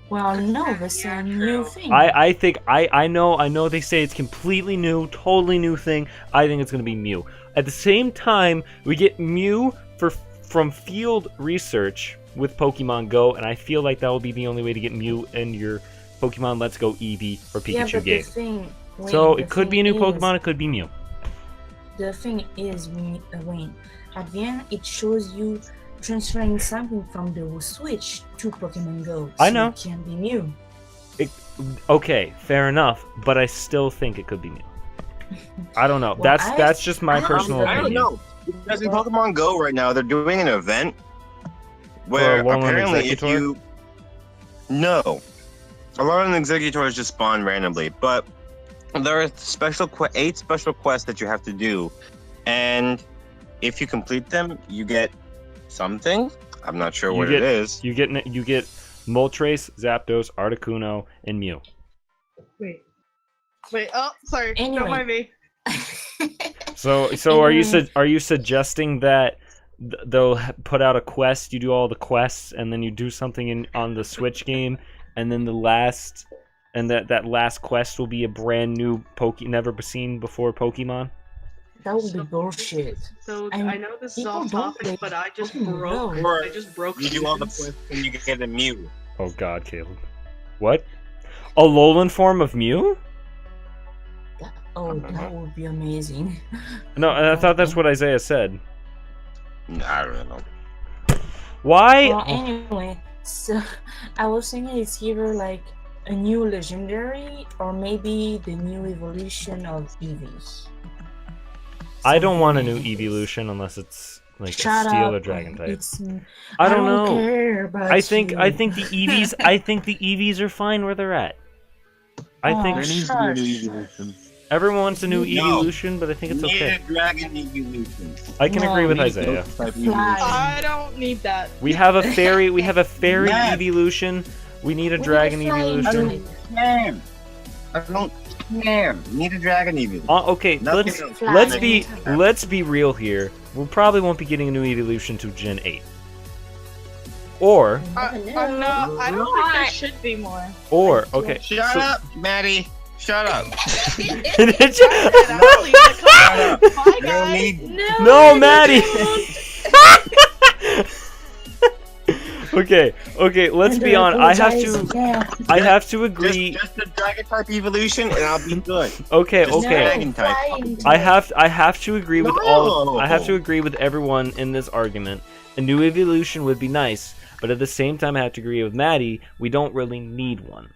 Well, no, that's a new thing. I think I know they say it's completely new, totally new thing. I think it's gonna be Mew. At the same time, we get Mew from field research with Pokemon Go, and I feel like that will be the only way to get Mew in your Pokemon Let's Go Eevee or yeah, Pikachu but game. the thing. So the it could be a thing new is- Pokemon, it could be Mew. The thing is, Wayne, at the end it shows you transferring something from the Switch to Pokemon Go. So I know. It can be Mew. Okay, fair enough, but I still think it could be Mew. I don't know. Well, That's just my I personal I don't opinion. know. Because in Pokemon Go right now, they're doing an event For where Alolan apparently if Executor? you... No. Alolan Executor's just spawn randomly, but there are 8 special quests that you have to do, and if you complete them, you get something. I'm not sure You what get- it is. You get Moltres, Zapdos, Articuno, and Mew. Wait. Oh, sorry. Anyway. Don't mind me. So are you suggesting that they'll put out a quest, you do all the quests, and then you do something on the Switch game, and then that last quest will be a brand new never seen before Pokemon? That would be bullshit. So And I know this is people off don't topic, play but I just Pokemon broke. Go. I just broke. You do all the fusions. quests and you get a Mew. Oh god, Caleb. What? A Alolan form of Mew? Oh, that would be amazing. No, I thought that's what Isaiah said. I don't know. Why? Well, anyway, so I was thinking it's either like a new legendary or maybe the new evolution of Eevee. I don't want a new evolution unless it's like Shut a steel up. or dragon type. It's, I don't know. care about I think you. the Eevees the Eevees are fine where they're at. I Oh, think There needs to be a new shush. evolution. everyone wants a new No. evolution, but I think it's Need okay. a dragon evolution. I can No, agree with Need Isaiah. ghost type Fly. evolution. I don't need that. We have a fairy Matt. evolution. We need a We dragon need a flying evolution. dragon. Damn. I don't care. Need a dragon evolution. Okay, Nothing let's else. Flying. let's be real here. We probably won't be getting a new evolution to Gen 8. Or I don't think there should be more. okay. Shut up, Maddie. Shut up. I'll leave the comment. Bye, You don't guys. need. No, Maddie. Okay, let's be honest. I have to agree. Just a dragon type evolution, and I'll be good. Okay, Just okay. dragon type. I have to agree with No. I have to agree with everyone in this argument. A new evolution would be nice, but at the same time, I have to agree with Maddie. We don't really need one.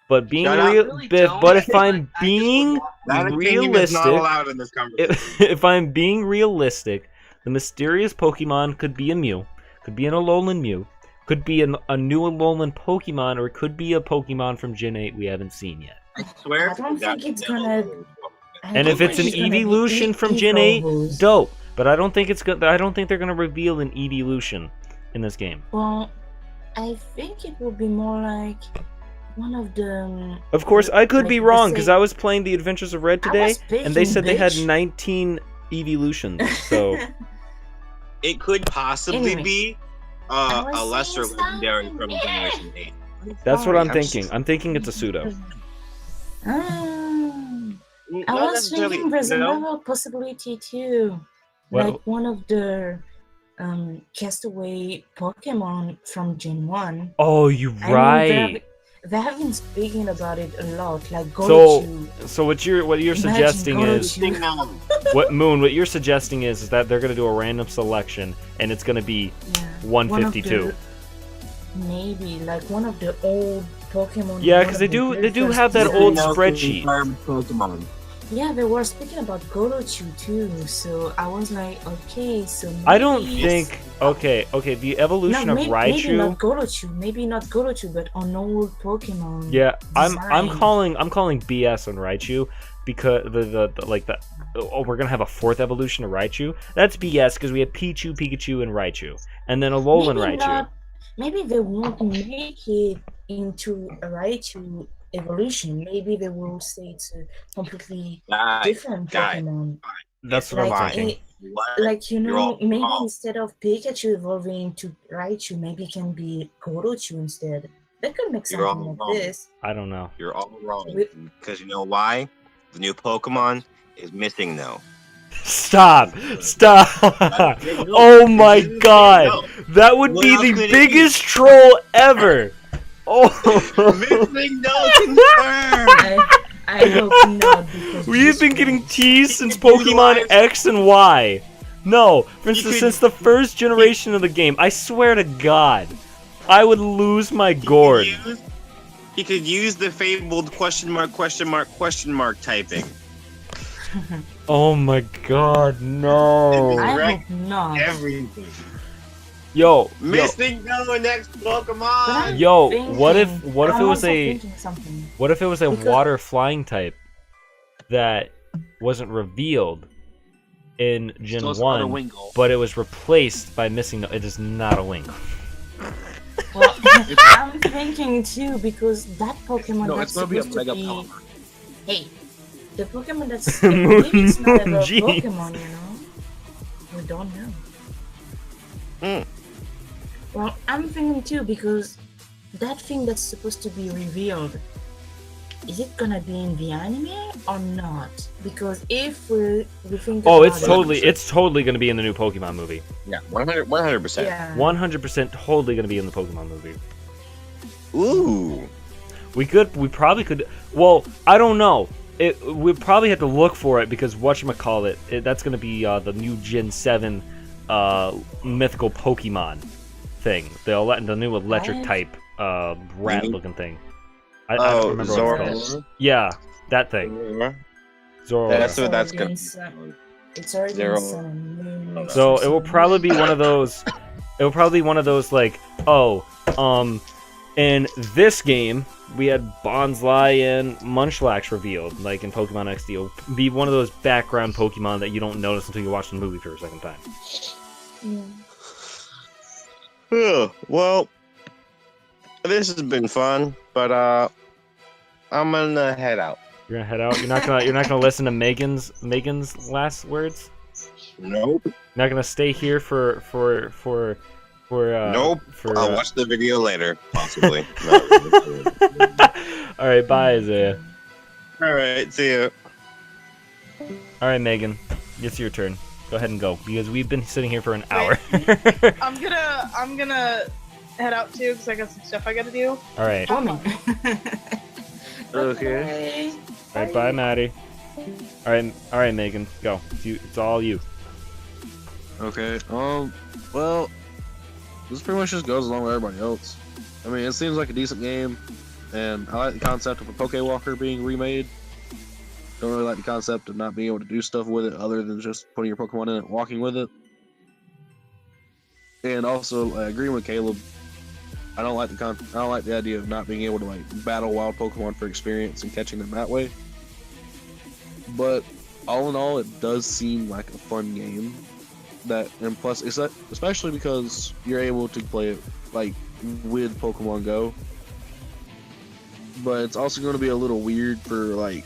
But being Shut up. real, Really but don't. if I'm being That opinion is not realistic, allowed in this conversation. if I'm being realistic, the mysterious Pokemon could be a Mew, could be an Alolan Mew, could be a new Alolan Pokemon, or it could be a Pokemon from Gen 8 we haven't seen yet. I swear. I don't to God, think it's no. gonna- And if it's an evolution from Gen 8, dope. But I don't think it's good. I don't think they're gonna reveal an evolution in this game. Well, I think it would be more like one of the. Of course, I could be Like, wrong let's because say- I was playing the Adventures of Red I today, was and they picking, said they had bitch. 19 evolutions. So It could possibly Anyway. be I was a lesser saying legendary something. from Generation 8. that's what I'm Sorry, thinking. I'm thinking it's a pseudo. I Not was necessarily, thinking there's you know? another possibility too, What- like one of the castaway Pokemon from Gen 1. Oh, you I mean, right. they have been speaking about it a lot, like So- Gochu. So what you're Imagine suggesting is Gochu. what you're suggesting is that they're gonna do a random selection and it's gonna be Yeah, 152. maybe like one of the old Pokemon. Yeah, one because of they the do very do first have that design. old spreadsheet. Pokemon. Yeah, they were speaking about Gochu too, so I was like, okay, so maybe I don't it's- think. Okay, the evolution No, of maybe Raichu. not Gochu, maybe not Gochu, but an old Pokemon. Yeah, I'm design. calling BS on Raichu because we're gonna have a fourth evolution of Raichu. That's BS because we have Pichu, Pikachu, and Raichu, and then a Alolan Maybe Raichu. not- Maybe they won't make it into a Raichu evolution. Maybe they will say it's a completely different guy. Pokemon. That's what I'm Like, thinking. like you You're know, all maybe wrong. instead of Pikachu evolving into Raichu, maybe it can be Gochu instead. They could make You're all something like wrong. this. I don't know. You're all wrong. With- Because you know why? The new Pokemon is missing though. Stop! Oh my god! That would What be else the could it biggest troll ever! Oh! Missing no confirmed! I hope not. Because We've this been one- getting teased since You could Pokemon utilize- X and Y. No, You could- since the first generation of the game. I swear to God, I would lose my gourd. He could use the fabled question mark typing. Oh my God, no! I Right. hope not. Everything. Yo, Missing no next Pokemon! yo, Thinking- what if it I'm was also a thinking something. what if it was a Because- water flying type that wasn't revealed in Gen 1, but it was replaced by missing. It is not a wing. Well, I'm thinking too because that Pokemon No, that's it's gonna be a supposed to Mega be. Palmer. Hey, the Pokemon that's maybe it's not about Jeez. Pokemon, you know. We don't know. Hmm. Well, I'm thinking too because that thing that's supposed to be revealed, is it gonna be in the anime or not? Because if we think Oh, about it's totally gonna be in the new Pokemon movie. Yeah, 100%. Yeah. 100% totally gonna be in the Pokemon movie. Ooh. We probably could. Well, I don't know. We probably have to look for it because whatchamacallit, that's gonna be the new Gen 7 mythical Pokemon thing. The new electric What? type rat looking thing. I Oh, don't remember what it's called. Zora. Yeah, that thing. Zora. That's what that's gonna. It's already Zero. in Sun and Moon. So it will probably be one of those. It will probably be one of those like, in this game we had Bonsly and Munchlax revealed, like in Pokemon XD. It'll be one of those background Pokemon that you don't notice until you watch the movie for a second time. Oh, well, this has been fun, but I'm gonna head out. You're gonna head out. You're not gonna listen to Megan's last words. Nope. You're not gonna stay here for Nope. For, I'll watch the video later, possibly. All right, bye, Isaiah. All right, see you. All right, Megan, it's your turn. Go ahead and go because we've been sitting here for an hour. I'm gonna head out too because I got some stuff I gotta do. All right. Okay. All right, bye, Maddie. All right, Megan, go. It's all you. Okay. Well, this pretty much just goes along with everybody else. I mean, it seems like a decent game, and I like the concept of a Pokewalker being remade. Don't really like the concept of not being able to do stuff with it other than just putting your Pokemon in it and walking with it. And also, I agree with Caleb. I don't like the idea of not being able to like battle wild Pokemon for experience and catching them that way. But all in all, it does seem like a fun game. And plus, especially because you're able to play it like with Pokemon Go. But it's also going to be a little weird for like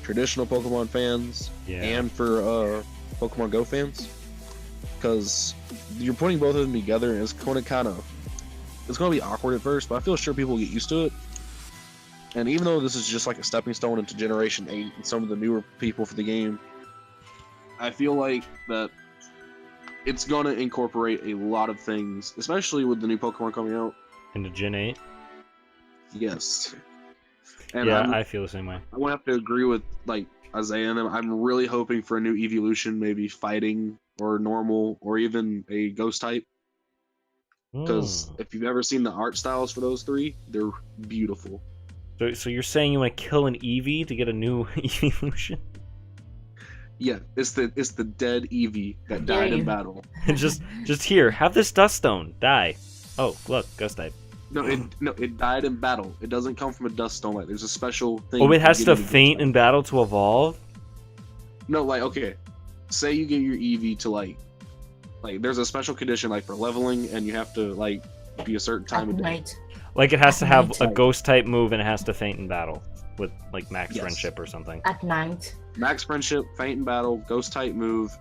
traditional Pokemon fans and for Pokemon Go fans, because you're putting both of them together, and it's going to be awkward at first. But I feel sure people will get used to it. And even though this is just like a stepping stone into Generation 8 and some of the newer people for the game, I feel like that it's gonna incorporate a lot of things, especially with the new Pokemon coming out. Into Gen 8? Yes. And Yeah, I feel the same way. I would have to agree with like Isaiah and them. I'm really hoping for a new evolution, maybe fighting or normal or even a ghost type. Because if you've ever seen the art styles for those three, they're beautiful. So you're saying you want to kill an Eevee to get a new evolution? Yeah, it's the dead Eevee that died in battle. just here, have this dust stone. Die. Oh, look, ghost type. No, it died in battle. It doesn't come from a dust stone. Like there's a special thing. Oh, it has to getting a faint ghost in battle to evolve? No, like okay, say you get your Eevee to like there's a special condition like for leveling, and you have to like be a certain time of day. Night. Like it has to have a night. ghost type move and it has to faint in battle with like max Yes. friendship or something. At night. Max friendship, faint in battle, ghost type move,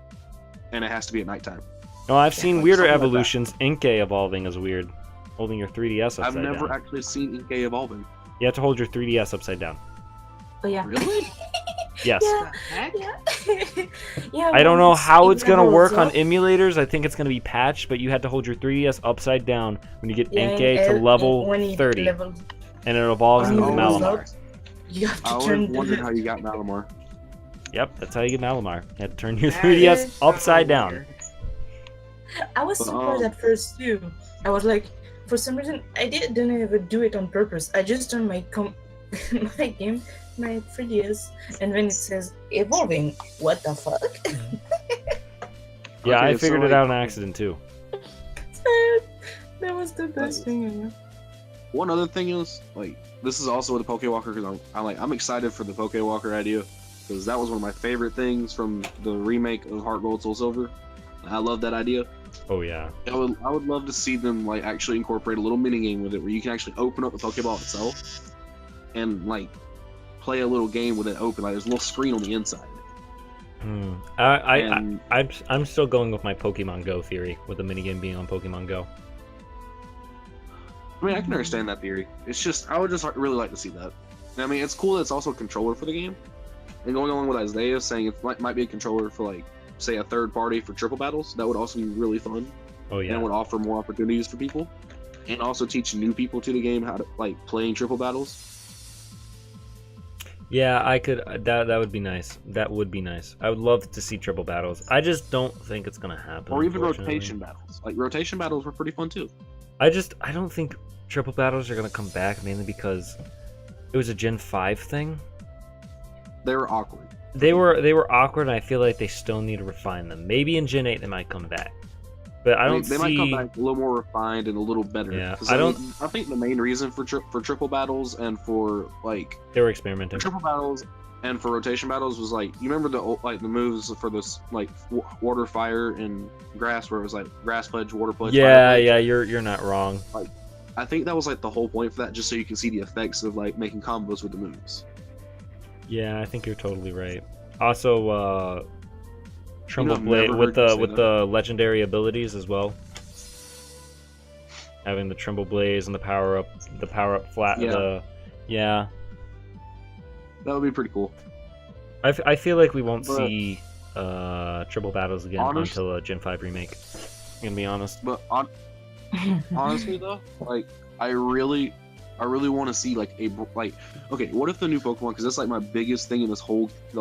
and it has to be at nighttime. No, I've seen like weirder something like that. evolutions. Inkay evolving is weird. Holding your 3DS upside I've never down. actually seen Inkay evolving. You have to hold your 3DS upside down. Oh yeah. Really? Yes. Yeah. Yeah. I don't know once how it it's gonna levels work on up- emulators. I think it's gonna be patched, but you had to hold your 3DS upside down when you get Yeah, Inkay to and level when it 30, levels- and it evolves when into it levels Malamar. up, You have I to always turn wondered how you got Malamar. Yep, that's how you get Malamar. You have to turn your That 3DS is upside so down. weird. I was But, surprised at first too. I was like, for some reason, I didn't even do it on purpose. I just turned my my game, my 3DS, and when it says evolving, what the fuck? Yeah, Okay, I so, figured it like, out on accident too. That was the best thing ever. One other thing is, like, this is also with the Pokewalker because I'm excited for the Pokewalker idea because that was one of my favorite things from the remake of Heart Gold Soul Silver. I love that idea. Oh yeah. I would love to see them like actually incorporate a little mini game with it where you can actually open up the Pokeball itself and like play a little game with it open. Like there's a little screen on the inside. I'm still going with my Pokemon Go theory with the minigame being on Pokemon Go. I mean, I can understand that theory. It's just I would just really like to see that. And, I mean, it's cool that it's also a controller for the game. And going along with Isaiah saying it might be a controller for like, say, a third party for triple battles, that would also be really fun. Oh yeah. And would offer more opportunities for people, and also teach new people to the game how to like playing triple battles. Yeah, I could. That would be nice. That would be nice. I would love to see triple battles. I just don't think it's gonna happen. Or even unfortunately. rotation battles. Like rotation battles were pretty fun too. I don't think triple battles are gonna come back mainly because it was a Gen 5 thing. They were awkward. They were awkward, and I feel like they still need to refine them. Maybe in Gen 8 they might come back, but I don't They see. might come back a little more refined and a little better. Yeah, 'Cause, I don't- mean, I think the main reason for triple battles and for like They were experimenting. triple battles and for rotation battles was like you remember the moves for this like water, fire, and grass where it was like grass pledge, water pledge. Yeah, fire pledge. yeah, you're not wrong. I think that was like the whole point for that, just so you can see the effects of like making combos with the moves. Yeah, I think you're totally right. Also, Tremble I've Blade never with heard you the say with that. the legendary abilities as well. Having the Tremble Blaze and the power up flat. Yeah. That would be pretty cool. I feel like we won't But- see triple battles again Honest- until a Gen 5 remake. I'm gonna be honest. But honestly though, like I really want to see like okay, what if the new Pokemon? Because that's like my biggest thing in the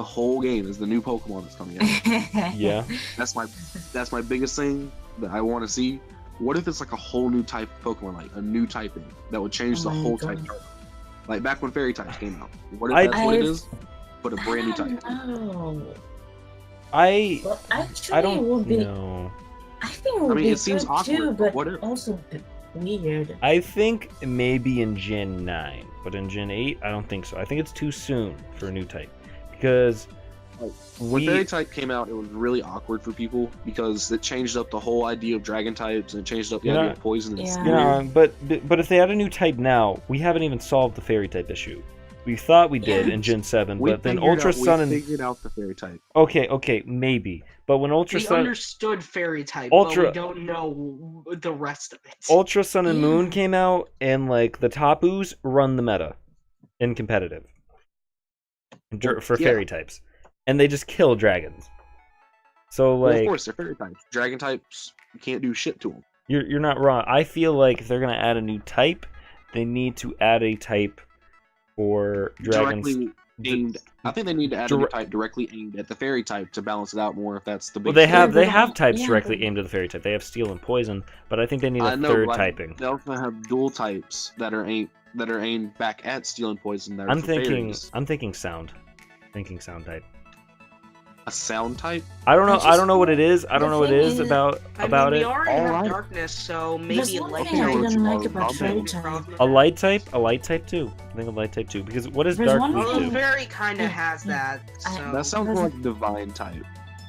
whole game is the new Pokemon that's coming out. Yeah. That's my biggest thing that I want to see. What if it's like a whole new type of Pokemon, like a new typing that would change the Oh my whole God. type chart? Like back when Fairy types came out. What if I- that's what it I've- is? But a brand new type. Oh, I well, actually, I it would don't be. know. I think it would mean, be it seems good awkward, too, but but whatever. also weird. I think maybe in Gen 9, but in Gen 8, I don't think so. I think it's too soon for a new type because When Fairy type came out, it was really awkward for people because it changed up the whole idea of dragon types and it changed up the Yeah. idea of poison and Yeah. Spear. Yeah, but if they add a new type now, we haven't even solved the Fairy type issue. We thought we did in Gen 7, but then Ultra Sun and figured out the Fairy type. okay, maybe. But when Ultra We Sun understood fairy type, Ultra- but we don't know the rest of it. Ultra Sun and Yeah. Moon came out, and like the Tapus run the meta in competitive for Yeah. Fairy types, and they just kill dragons. So Well, of like course, they're Fairy types. Dragon types, you can't do shit to them. you're not wrong. I feel like if they're gonna add a new type, they need to add a type for dragons. Directly aimed. I think they need to add a new type directly aimed at the Fairy type to balance it out more. If that's the big. Well, they have they types yeah, directly but- aimed at the Fairy type. They have Steel and Poison, but I think they need I a know, third like, typing. They also have dual types that are aimed back at Steel and Poison. That are I'm for thinking fairies. sound. Thinking sound type. A sound type. I don't know. I I don't know just- what it is. I the don't know what it thing is is- about I about mean, it. we already have Alright. darkness, so There's maybe one light thing I what didn't you like want. about Okay. Fairy type. A light type too. I think a light type too. Because what does There's dark one move Well, thing- do? fairy kind of Yeah, has yeah. that. I- So. That sounds Doesn't- more like divine type.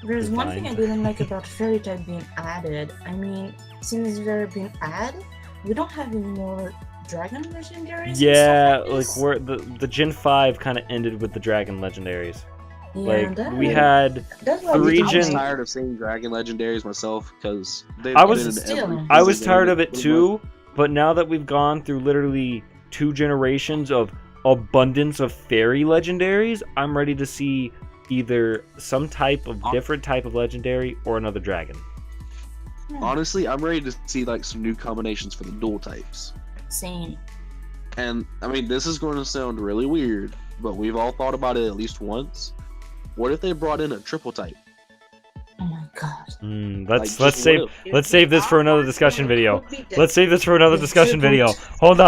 There's one thing I Divine. didn't like about Fairy type being added. I mean, since they're being added, we don't have any more dragon legendaries. and Yeah, stuff like this. we're the Gen 5 kind of ended with the dragon legendaries. Yeah, Like that we was- had that's why three we I'm Gen- just tired of seeing dragon legendaries myself because they've I was- been in Still. every I was season tired of it pretty too, but now that we've gone through literally 2 generations of abundance of fairy legendaries, I'm ready to see either some type of different type of legendary or another dragon. much. Honestly, I'm ready to see like some new combinations for the dual types. Same. And I mean, this is going to sound really weird, but we've all thought about it at least once. What if they brought in a triple type? Oh my god. Let's Like, save what let's save this for another discussion video. Let's save this for another Yeah, discussion triple video. t- Hold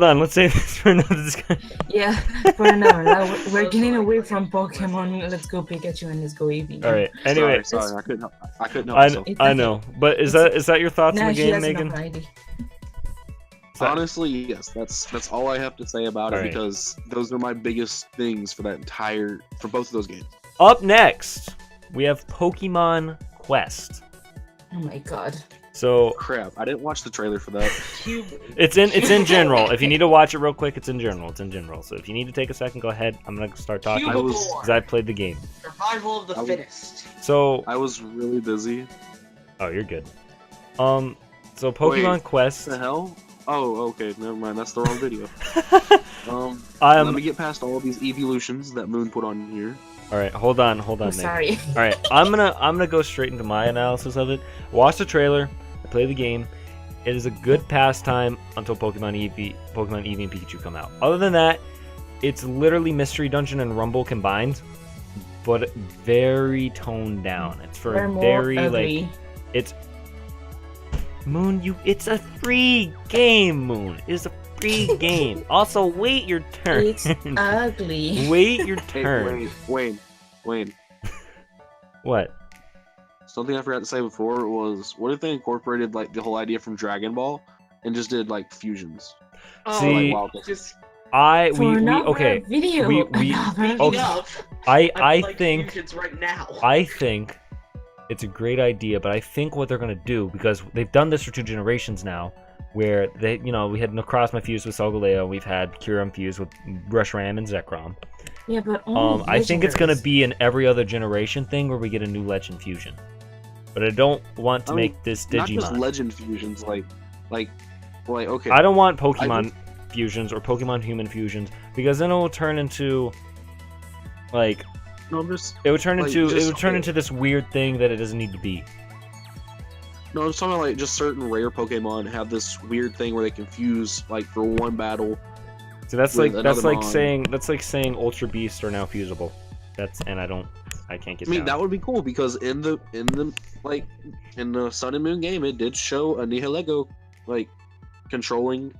on. Let's save this for another discussion. Yeah, for now, we're getting away from Pokemon. Let's go Pikachu and let's go Eevee. All right. Anyway, sorry, I couldn't help I, myself. It's I okay. know, but is It's- that your thoughts on Now the she game, has Megan? enough ID. So- Honestly, yes. That's all I have to say about it Alright. because those are my biggest things for both of those games. Up next, we have Pokemon Quest. Oh my god. So Crap, I didn't watch the trailer for that. Cube. it's in general. If you need to watch it real quick, it's in general. It's in general. So if you need to take a second, go ahead. I'm gonna start talking I was- because I played the game. Survival of the I was- fittest. So I was really busy. oh, you're good. So Pokemon Wait, Quest. What the hell? Oh, okay, never mind. That's the wrong video. I'm Let me get past all of these evolutions that Moon put on here. all right. Hold on, I'm Megan. sorry. All right, I'm gonna go straight into my analysis of it. Watch the trailer. I play the game. It is a good pastime until Pokemon Eevee and Pikachu come out. Other than that, it's literally Mystery Dungeon and Rumble combined, but very toned down. It's for They're a more very ugly. like it's Moon. It's a free game, Moon. It's a free game. Also, wait your turn. It's ugly. Wait your Hey, turn. Wayne. What? Something I forgot to say before was, what if they incorporated like the whole idea from Dragon Ball and just did like fusions? Oh, See- Like, wow, just We another okay. Video. we- another okay. enough. I like think fusions right now. I think it's a great idea, but I think what they're gonna do, because they've done this for 2 generations now, where they, we had Necrozma fused with Solgaleo, we've had Kyurem fused with Reshiram and Zekrom. Yeah, but only I think it's gonna legendaries. be an every other generation thing where we get a new Legend fusion. But I don't want to I mean, make this not just Digimon. legend fusions, like okay. I don't want Pokemon fusions or Pokemon human fusions, because then it will turn into like No, I'm just it would turn Like, into just- into this weird thing that it doesn't need to be. no, I'm just talking about like just certain rare Pokemon have this weird thing where they can fuse like for one battle. So that's with like another mon. saying Ultra Beasts are now fusible. I can't get I mean, down. that would be cool because in the Sun and Moon game, it did show a Nihilego like controlling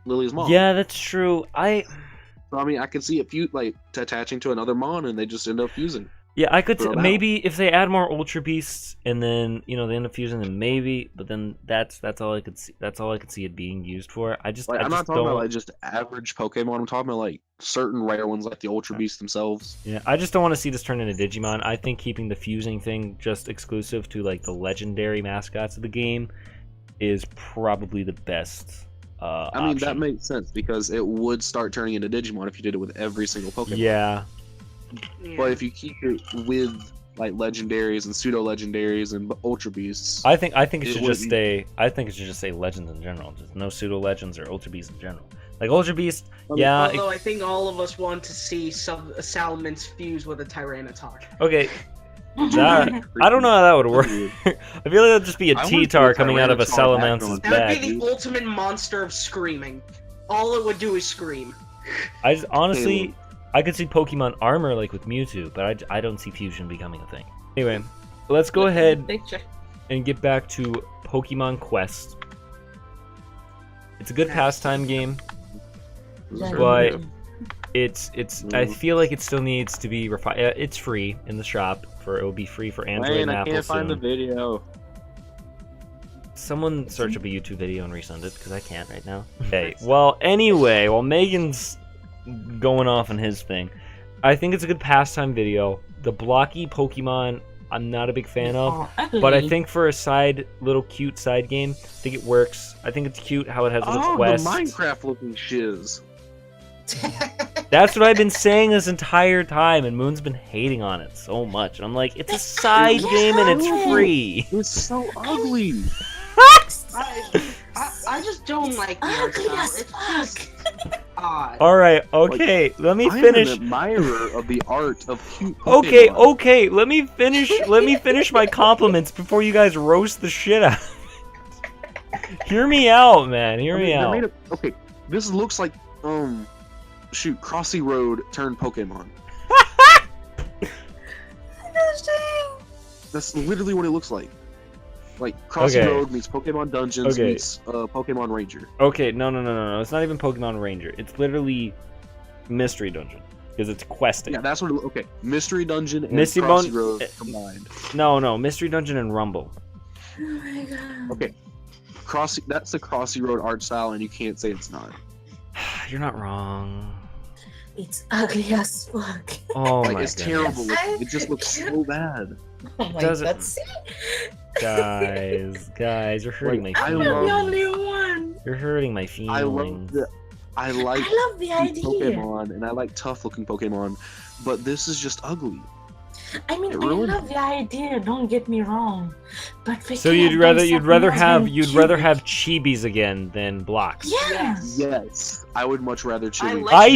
Lily's mom. Yeah, that's true. So, I mean, I could see it attaching to another mon, and they just end up fusing. I could Throw 'em out. maybe if they add more Ultra Beasts and then they end up fusing them, maybe. But then that's all I could see. That's all I could see it being used for. I Like, just I'm not don't. talking about like just average Pokemon. I'm talking about like certain rare ones, like the Ultra Beasts themselves. Yeah, I just don't want to see this turn into Digimon. I think keeping the fusing thing just exclusive to like the legendary mascots of the game is probably the best. I mean, that option. makes sense because it would start turning into Digimon if you did it with every single Pokemon. Yeah, Yeah. But if you keep it with like legendaries and pseudo legendaries and Ultra Beasts, I think it It should would just be- stay. I think it should just say Legends in general. Just no pseudo legends or Ultra Beasts in general. Like Ultra Beast, mean, yeah. Although I think all of us want to see some Salamence fuse with a Tyranitar. Okay, that I don't know how that would work. I feel like that'd just be a I want T-Tar the coming out of a Tyranitar back Salamance's on. That would back. be the ultimate monster of screaming. All it would do is scream. I just, honestly, I could see Pokemon Armor like with Mewtwo, but I don't see fusion becoming a thing. Anyway, let's go ahead Picture. and get back to Pokemon Quest. It's a good pastime game. But it's I feel like it still needs to be refined. It's free in the shop. It will be free for Android and I Apple can't find the soon. video. Someone search up a YouTube video and resend it because I can't right now. Okay. Well, anyway, while Megan's going off on his thing, I think it's a good pastime video. The blocky Pokemon, I'm not a big fan of. Oh, ugly. But I think for a little cute side game, I think it works. I think it's cute how it has little Oh, quests. the Minecraft looking shiz. That's what I've been saying this entire time, and Moon's been hating on it so much. And I'm like, it's a side game and it's free. It's so ugly. I just don't like the art ugly style. as It's fuck. just odd. All right, okay, let me I'm finish. an admirer of the art of cute Okay, Pokemon. okay, let me finish. Let me finish my compliments before you guys roast the shit out. Hear me out, man. Hear I mean, me they're out. made of- okay, this looks like Crossy Road turned Pokemon. That's literally what it looks like. Like Crossy Okay. Road meets Pokemon Dungeons Okay. meets Pokemon Ranger. Okay, no. It's not even Pokemon Ranger. It's literally Mystery Dungeon because it's questing. Yeah, that's what. Okay, Mystery Dungeon and Misty Crossy Bone- Road combined. No, Mystery Dungeon and Rumble. Oh my god. Okay, that's the Crossy Road art style, and you can't say it's not. You're not wrong. It's ugly as fuck. Oh Like my it's goodness. terrible. It just looks so bad. Oh my Does it- god. See? Guys, you're hurting my I I'm feelings. not the love- only one. You're hurting my I love feelings. the. I like I love the idea. Pokemon, and I like tough-looking Pokemon, but this is just ugly. I mean, It I ruined love the idea. Don't get me wrong, but we So could you'd have rather done you'd something rather else have than you'd rather Cubik. have chibis again than blocks. Yeah. Yes, I would much rather Chibi. like I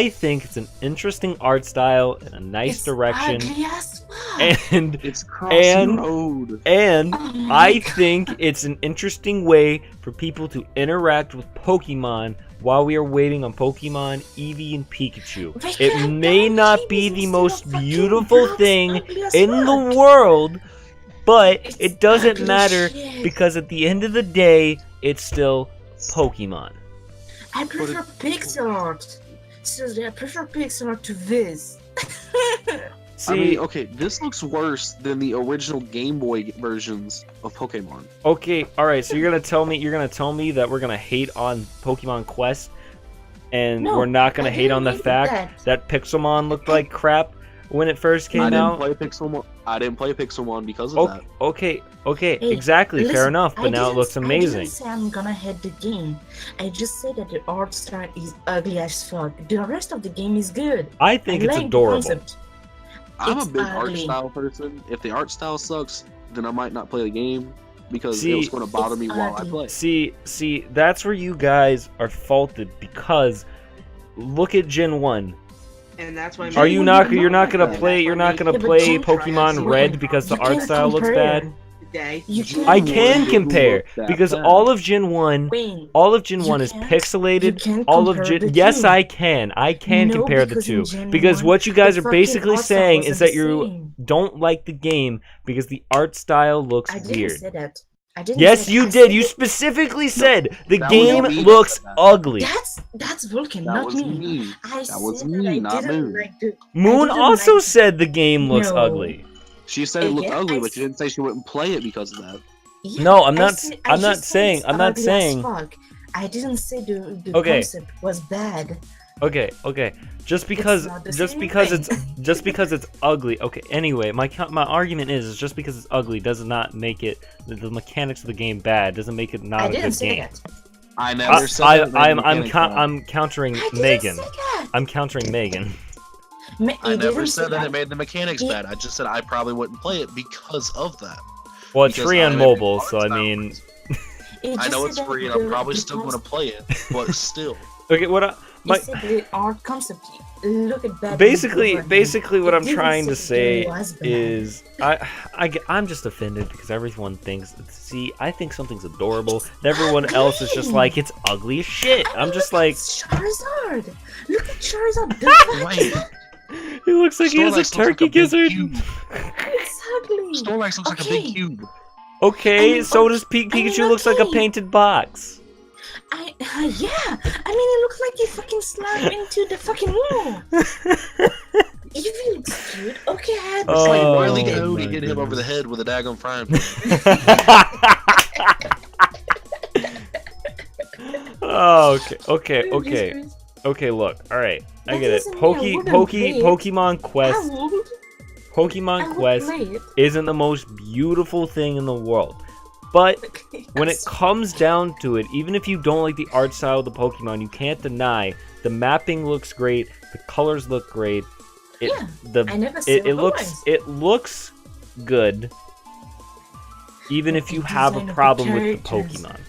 Chibi. think it's an interesting art style and a nice It's direction, ugly as fuck. and It's crossing And- road. and Oh my I God. think it's an interesting way for people to interact with Pokemon while we are waiting on Pokemon Eevee and Pikachu. They It could've may done not chibis be the instead most of fucking beautiful blocks, thing ugly as in fuck. the world, but It's it doesn't ugly matter shit. because at the end of the day, it's still Pokemon. I prefer pixel art. Seriously, I prefer pixel art to this. See, I mean, okay, this looks worse than the original Game Boy versions of Pokemon. okay, all right. So you're gonna tell me that we're gonna hate on Pokemon Quest, and No, we're not gonna I hate on the didn't mean fact that Pixelmon looked like crap when it first I came didn't out. play Pixelmon. I didn't play Pixelmon because of Okay, that. okay, Hey, exactly, fair listen, enough. But now it looks I amazing. didn't say I'm gonna hate the game. I just said that the art style is ugly as fuck. The rest of the game is good. I think I it's like the adorable. concept. I'm a It's big art ugly. style person. If the art style sucks, then I might not play the game because See, it was going to bother it's me while I ugly. play. See, that's where you guys are faulted because look at Gen 1. And that's why. Are you not? You're not gonna Yeah, play. You're not gonna Yeah, but play Gen- Pokemon Red because the You art can't style looks compare. bad. Today. You can't I Gen can 1 didn't compare look that because bad. all of Gen 1, Wayne, all of Gen You 1 is can't- pixelated. you can't All of compare Gen, the yes, two. I can. I can No, compare the because in two Gen because 1, what you guys the are fucking basically art style saying is wasn't that the you same. don't like the game because the art style looks I didn't weird. say that. I didn't Yes, say you I did. said You it- specifically said the that was game me that looks said that. ugly. That's Vulcan, That not was me. me. I That was said me, that I not didn't Moon. like the. Moon didn't also like- said the game looks No. ugly. She said it looked Yeah, ugly, I but she didn't say she wouldn't play it because of that. Yeah, No, I'm I not. said- I I'm not just said saying. it's I'm not ugly as saying. fuck. I didn't say the Okay. concept was bad. Okay, just because not the just same because thing. it's just because it's ugly. Okay, anyway, my argument is just because it's ugly does not make it the mechanics of the game bad. Doesn't make it I not a didn't good say game. that. I never said that. I'm countering I didn't Megan. say that. I'm countering Megan. I He never didn't said say that it made the mechanics It- bad. I just said I probably wouldn't play it because of that. Well, it's Because free on I'm a big mobile, art so I style mean, person. He I just know said it's that free, and I'm the- probably the still going to concept- play it, but still. okay. What He said the art concept. Look at that. basically over what He I'm didn't trying to say say it was bad. is I'm just offended because everyone thinks. See, I think something's adorable. And everyone else is just like it's ugly as shit. I I'm mean, just look like at Charizard. Look at Charizard. The fuck? Wait, he looks like he has a Snorlax looks turkey like a big gizzard. cube. It's ugly. Snorlax looks like a big Okay. cube. Okay, I mean, so okay, does I mean, Pikachu looks like a okay. painted box. Yeah. I mean, it looks like he fucking slammed into the fucking wall. Eevee looks cute. Okay, I had It's like Oh, Wile E. Coyote my hit him over the head with a daggone frying pan. Oh, okay. Look, all right, I That get it. doesn't mean I wouldn't play it. Pokemon Quest, I would. I Pokemon would Quest play it. isn't the most beautiful thing in the world, but Okay, when it yes. comes down to it, even if you don't like the art style of the Pokemon, you can't deny the mapping looks great, the colors look great. It Yeah, I never said it looks good, even if The you have a design of the problem with the characters. Pokemon.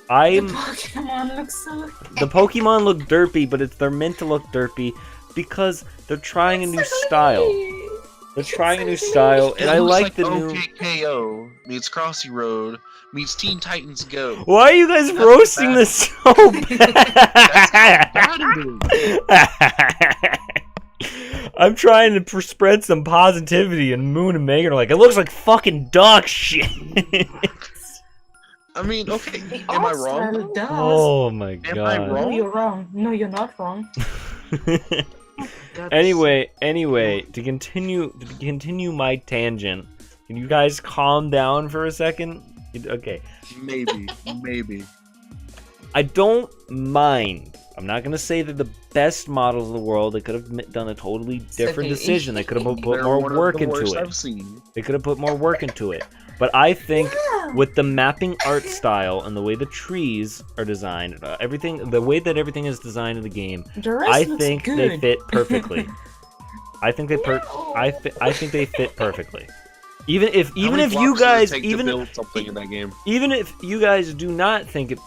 The Pokemon looks so. The Pokemon look derpy, but they're meant to look derpy because they're trying a new style. They're trying a new style, and It I looks like the new. OKKO meets Crossy Road meets Teen Titans Go. Why are you guys That's roasting bad. this so bad? Bad it is. I'm trying to spread some positivity, and Moon and Megan are like, it looks like fucking dog shit. I mean, okay, The am I art wrong? style does. Oh my Am I god. No, wrong? you're wrong. No, you're not wrong. Anyway, to continue my tangent, can you guys calm down for a second? Okay. Maybe. I don't mind. I'm not gonna say they're the best models in the world. They could have done a totally different okay. decision. They could have put They're more one of work the into worst it. I've seen. They could have put more work into it. But I think Yeah. with the mapping art style and the way the trees are designed, the way that everything is designed in the game, The rest I looks think good. they fit perfectly. I think they No. I think they fit perfectly. Even if How many you blocks does it guys take to build something in that game. even if you guys do not think it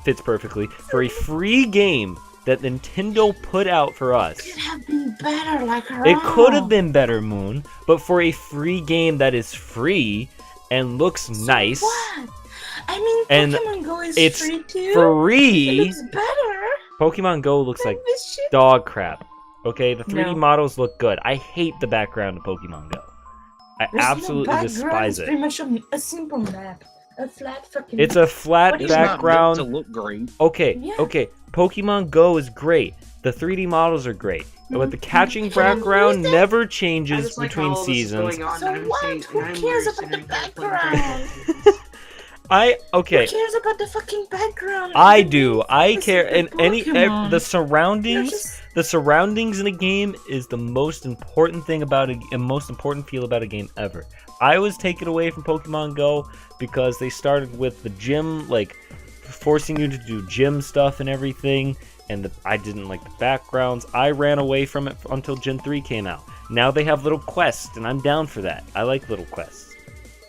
fits perfectly, for a free game that Nintendo put out for us, Could have been better, like it could have been better, Moon, but for a free game that is free and looks nice, What? I mean, And Pokemon Go is it's free too. It free, looks better. Pokemon Go looks than like this shit. dog crap. Okay, the 3D No. models look good. I hate the background of Pokemon Go. I There's absolutely no background. despise It's it. pretty much a simple map. A flat fucking It's a flat What is It's not meant background. to look great. Okay, Yeah. okay. Pokemon Go is great. The 3D models are great. But the catching Mhm. background Mhm. never I changes just like between how all this is seasons. going on, So and I'm what? saying- Who and I'm cares really about sitting the here playing background? Okay. Who cares about the fucking background? I The do. main I focus care. is the And Pokemon. the They're surroundings. just- The surroundings in a game is the most important thing about and most important feel about a game ever. I was taken away from Pokemon Go because they started with the gym, like forcing you to do gym stuff and everything, and I didn't like the backgrounds. I ran away from it until Gen 3 came out. Now they have little quests, and I'm down for that. I like little quests,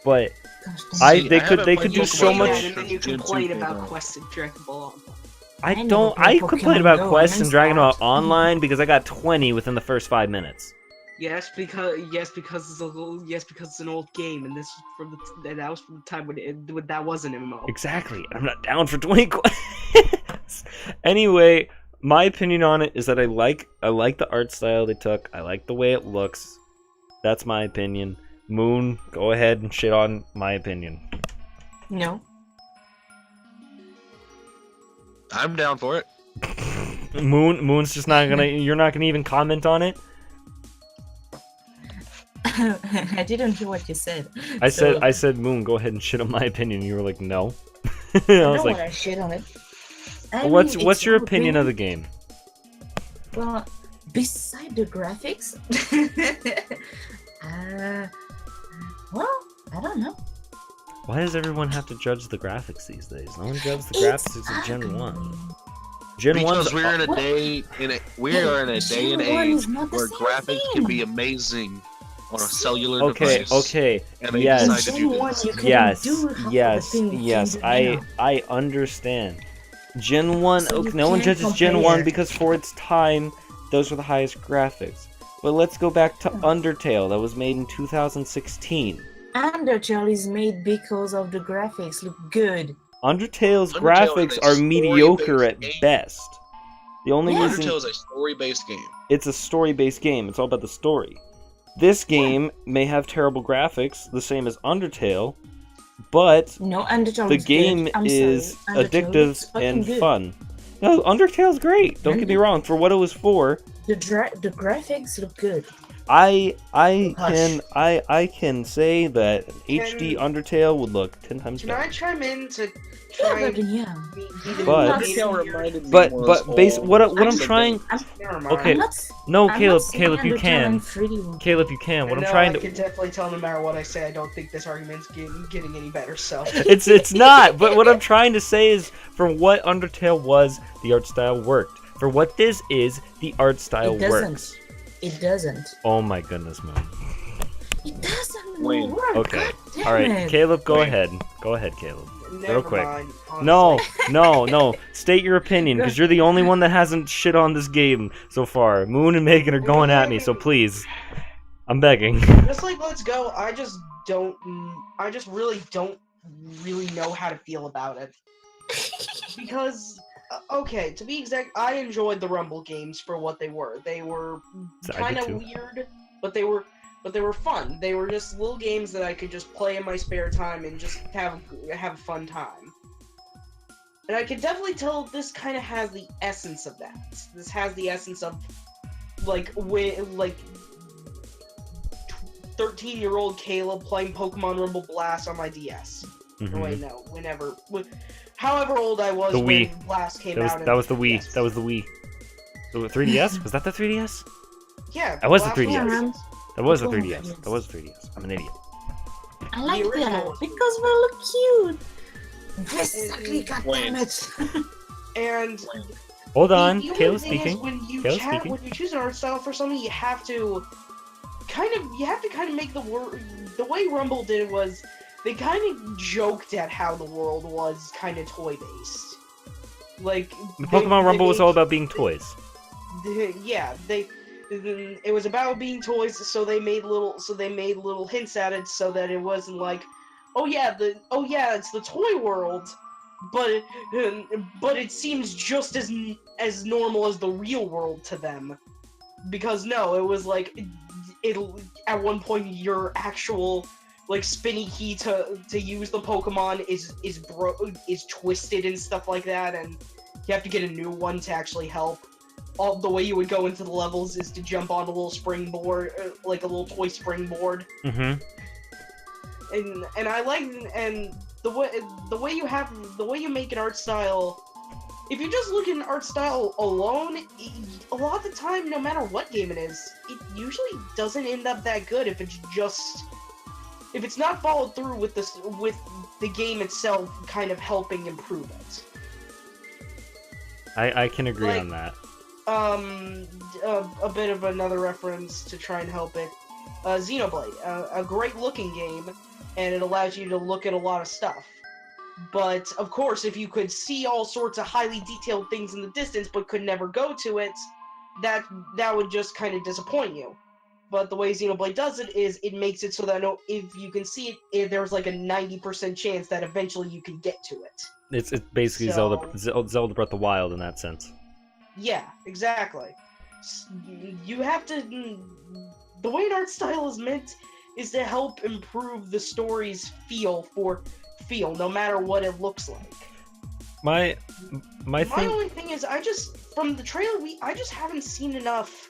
but Gosh, they haven't could played do Pokemon so Go much. And then you since Gen 2 complain came about out. quests and Dragon Ball. I never don't. played I complain Pokemon about Go, quests I'm and Dragon Ball sorry. Online because I got 20 within the first 5 minutes. Yes, because it's an old game, and this was from that was from the time when that was an MMO. Exactly. I'm not down for 20 quests. Anyway, my opinion on it is that I like the art style they took. I like the way it looks. That's my opinion. Moon, go ahead and shit on my opinion. No. I'm down for it. Moon's just not gonna. You're not gonna even comment on it. I didn't hear what you said. I So, said, Moon, go ahead and shit on my opinion. You were like, no. I I don't was like, want to shit on it. I what's mean, what's it's your your opinion of the game? Well, beside the graphics, well, I don't know. Why does everyone have to judge the graphics these days? No one judges the It's graphics of Gen 1. ugly. Gen 1. Because we're in a What? day we are in a day and Gen 1 age is not the where same graphics thing. can be amazing on a cellular Okay, device. okay. And they Yes. decide to In do Gen 1, this. you couldn't Yes, do half of the yes, things you yes. can do now. I understand. Gen 1, So okay, you no one can't judges Gen 1 compare. because for its time, those were the highest graphics. But let's go back to Undertale that was made in 2016. Undertale is made because of the graphics look good. Undertale's Undertale graphics is a are story-based mediocre at game. best. The only Yeah. reason Undertale is a story-based game. it's a story-based game, it's all about the story. This game may have terrible graphics, the same as Undertale, but No, Undertale the looks game good. I'm is sorry. Undertale addictive looks fucking and good. fun. No, Undertale's great. Don't get me wrong. For what it was for, The graphics look good. I Hush. can say that an HD Undertale would look 10 times Can I better. chime in to Yeah, try but and yeah. be the But- Undertale reminded me But was what old. I'm trying. Never mind. Okay. I'm not, No, I'm Caleb, not saying Caleb, you Undertale can. and 3D look Caleb, you can. What I'm No, trying I to. can definitely tell no matter what I say, I don't think this argument's getting any better. So It's not. But what I'm trying to say is, for what Undertale was, the art style worked. For what this is, the art style It doesn't. works. It doesn't. Oh my goodness, Moon. It doesn't Wait, work. Okay. God damn All right, it. Caleb, go Wait. ahead. Go ahead, Caleb. never quick. mind. No, honestly. no. State your opinion, because you're the only one that hasn't shit on this game so far. Moon and Megan are going at me, so please. I'm begging. Just like Let's Go, I just really don't really know how to feel about it. Because, okay, to be exact, I enjoyed the Rumble games for what they were. They were I did kind of too. weird, but they were fun. They were just little games that I could just play in my spare time and just have a fun time. And I can definitely tell this kind of has the essence of that. This has the essence of, like, 13-year-old Caleb playing Pokemon Rumble Blast on my DS. Mhm. Oh, wait, no, however old I was The when Wii. Blast came That was out. that was the Wii. DS. That was the Wii. The 3DS? Was that the 3DS? Yeah. That was the Blast 3DS. on That was the Oh, 3DS. yes. That was the 3DS. I'm an idiot. I like the original that because we look cute. Exactly, Wayne. goddammit. and Hold on, the only Kayla's thing is speaking. when you Kayla's speaking. when you choose an art style for something, you have to kind of make the world. The way Rumble did was they kind of joked at how the world was kind of toy based. Like The Pokemon Rumble was all about being toys. It was about being toys, so they made little hints at it, so that it wasn't like, oh yeah, it's the toy world, but it seems just as normal as the real world to them, because no, it was like it at one point your actual like spinny key to use the Pokemon is twisted and stuff like that, and you have to get a new one to actually help. All the way you would go into the levels is to jump on a little springboard, like a little toy springboard. Mm-hmm. And I like the way you make an art style. If you just look at an art style alone, a lot of the time, no matter what game it is, it usually doesn't end up that good if it's not followed through with the game itself kind of helping improve it. I can agree on that. A bit of another reference to try and help it. Xenoblade, a great looking game, and it allows you to look at a lot of stuff. But, of course, if you could see all sorts of highly detailed things in the distance but could never go to it, that would just kind of disappoint you. But the way Xenoblade does it is it makes it so that if you can see it, there's like a 90% chance that eventually you can get to it. It's basically So- Zelda Breath of the Wild in that sense. Yeah, exactly. You have to. The way an art style is meant is to help improve the story's feel, no matter what it looks like. My thing. only thing is, from the trailer, I just haven't seen enough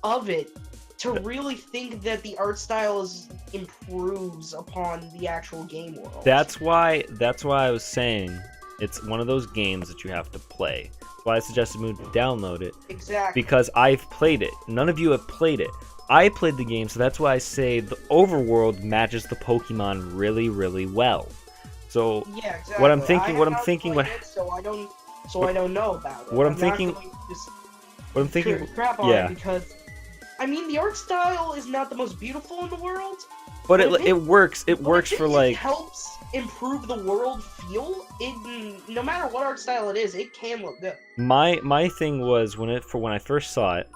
of it to really think that the art style improves upon the actual game world. That's why I was saying it's one of those games that you have to play. That's why I suggested Moon to download it. Exactly. Because I've played it. None of you have played it. I played the game, so that's why I say the overworld matches the Pokemon really, really well. So Yeah, exactly. what I'm thinking, So I don't know about it. What I'm not thinking- going to just what I'm thinking, crap on yeah. it because, I mean, the art style is not the most beautiful in the world. but if it works. It but works if for it like. helps improve the world feel. No matter what art style it is, it can look good. My thing was when I first saw it,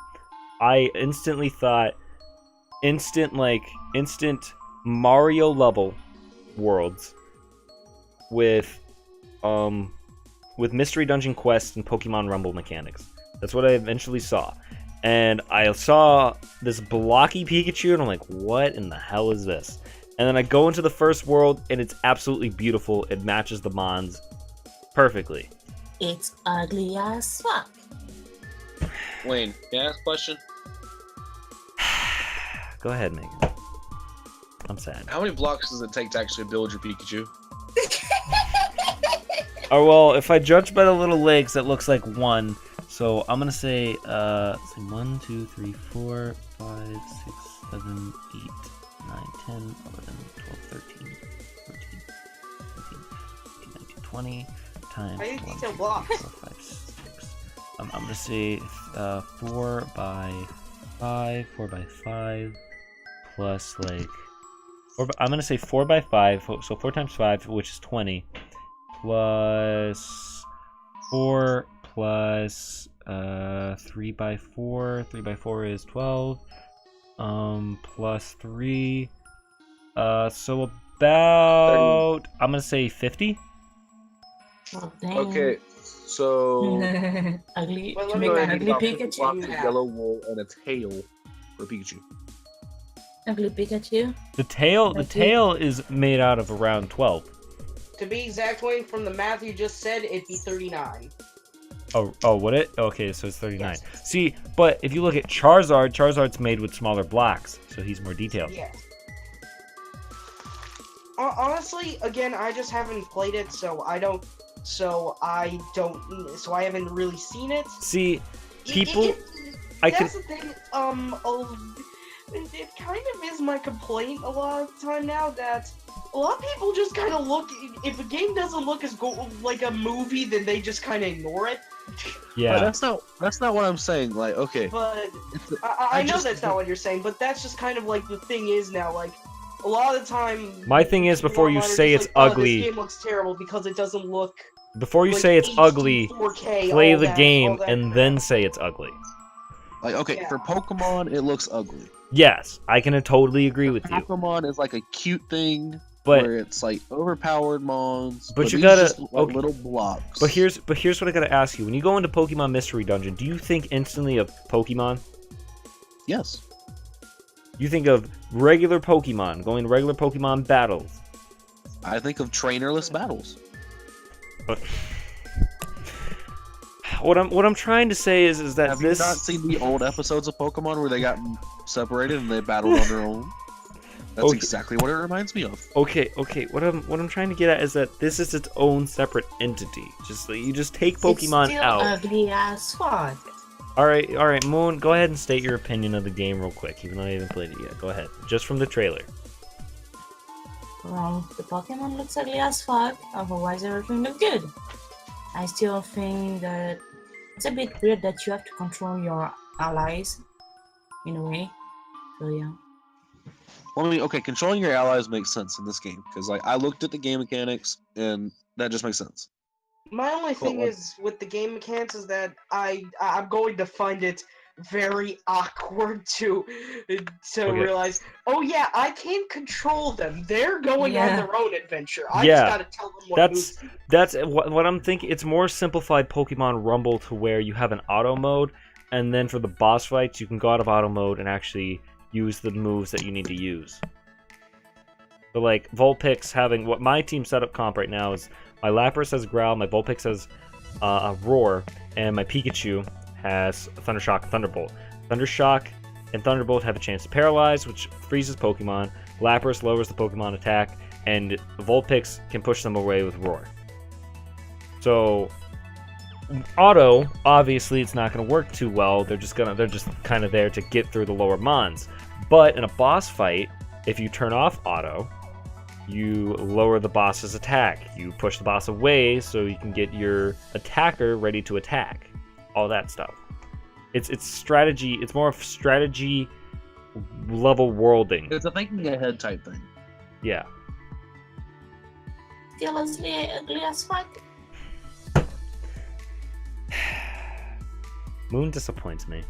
I instantly thought instant Mario level worlds with Mystery Dungeon quests and Pokemon Rumble mechanics. That's what I eventually saw. And I saw this blocky Pikachu and I'm like, what in the hell is this? And then I go into the first world and it's absolutely beautiful. It matches the Mons perfectly. It's ugly as fuck. Wayne, can I ask a question? Go ahead, Megan. I'm sad. How many blocks does it take to actually build your Pikachu? Oh, well, if I judge by the little legs, that looks like one. So I'm gonna say, 1, 2, 3, 4, 5, 6, 7, 8, 9, 10, 11, 12, 13, 14, 15, 18, 19, 20 times. I need 1, detailed 2, blocks. 3, 4, 5, 6. I'm gonna say 4 by 5, 4 by 5, plus like. I'm gonna say 4 by 5, so 4 times 5, which is 20. Plus 4 plus 3 by 4. 3 by 4 is 12. Plus 3. So about I'm gonna say 50. Oh, dang. Okay, so Ugly. Well, To let me make go an ahead ugly blocks of Pikachu. yellow wool and a tail for Pikachu. Ugly Pikachu. The tail is made out of around 12. To be exact, Wayne, from the math you just said, it'd be 39. Oh, would it? Okay, so it's 39. Yes. See, but if you look at Charizard's made with smaller blocks, so he's more detailed. Yeah. Honestly, again, I just haven't played it, so I haven't really seen it. See, people, That's the thing. it kind of is my complaint a lot of the time now that a lot of people just kind of look. If a game doesn't look as like a movie, then they just kind of ignore it. But Yeah. that's not what I'm saying. Like, okay, But it's- I know just- that's not what you're saying. But that's just kind of like the thing is now. Like a lot of the time. My thing is, people before you online are say just it's like, "Oh, ugly- this game looks terrible because it doesn't look. Before you like, say it's HD, ugly, 4K, play all the that- game all that and crap." then say it's ugly. like okay, Yeah. for Pokemon, it looks ugly. Yes, I can totally agree with you. Pokemon is like a cute thing But where it's like overpowered mons. But you these gotta- just look like okay. little blocks. But here's what I gotta ask you. When you go into Pokemon Mystery Dungeon, do you think instantly of Pokemon? yes, You think of regular Pokemon, going to regular Pokemon battles. I think of trainerless battles. But what I'm trying to say is that Have this you not seen the old episodes of Pokemon where they got separated and they battled on their own? That's Okay. exactly what it reminds me of. Okay, what I'm trying to get at is that this is its own separate entity. You just take Pokemon it's still out. ugly as fuck. All right, Moon, go ahead and state your opinion of the game real quick, even though I haven't played it yet. Go ahead, just from the trailer. Well, the Pokemon looks ugly as fuck, otherwise everything looks good. I still think that it's a bit weird that you have to control your allies, in a way. So yeah. Well, I mean, okay, controlling your allies makes sense in this game because, like, I looked at the game mechanics and that just makes sense. My only thing what- is with the game mechanics is that I'm going to find it very awkward to Okay. realize. Oh yeah, I can't control them. They're going on Yeah. their own adventure. I Yeah, just gotta tell them what that's- moves to do. That's what I'm thinking. It's more simplified Pokemon Rumble to where you have an auto mode, and then for the boss fights, you can go out of auto mode and actually use the moves that you need to use. But like Vulpix having what my team setup comp right now is my Lapras has Growl, my Vulpix has a Roar, and my Pikachu has Thundershock and Thunderbolt. Thundershock and Thunderbolt have a chance to paralyze, which freezes Pokemon. Lapras lowers the Pokemon attack, and Vulpix can push them away with Roar. So auto, obviously, it's not going to work too well. They're just kind of there to get through the lower mons. But in a boss fight, if you turn off auto, you lower the boss's attack. You push the boss away so you can get your attacker ready to attack. All that stuff. It's strategy. It's more of strategy level worlding. It's a thinking ahead type thing. Yeah. Still ugly as fuck. Moon disappoints me.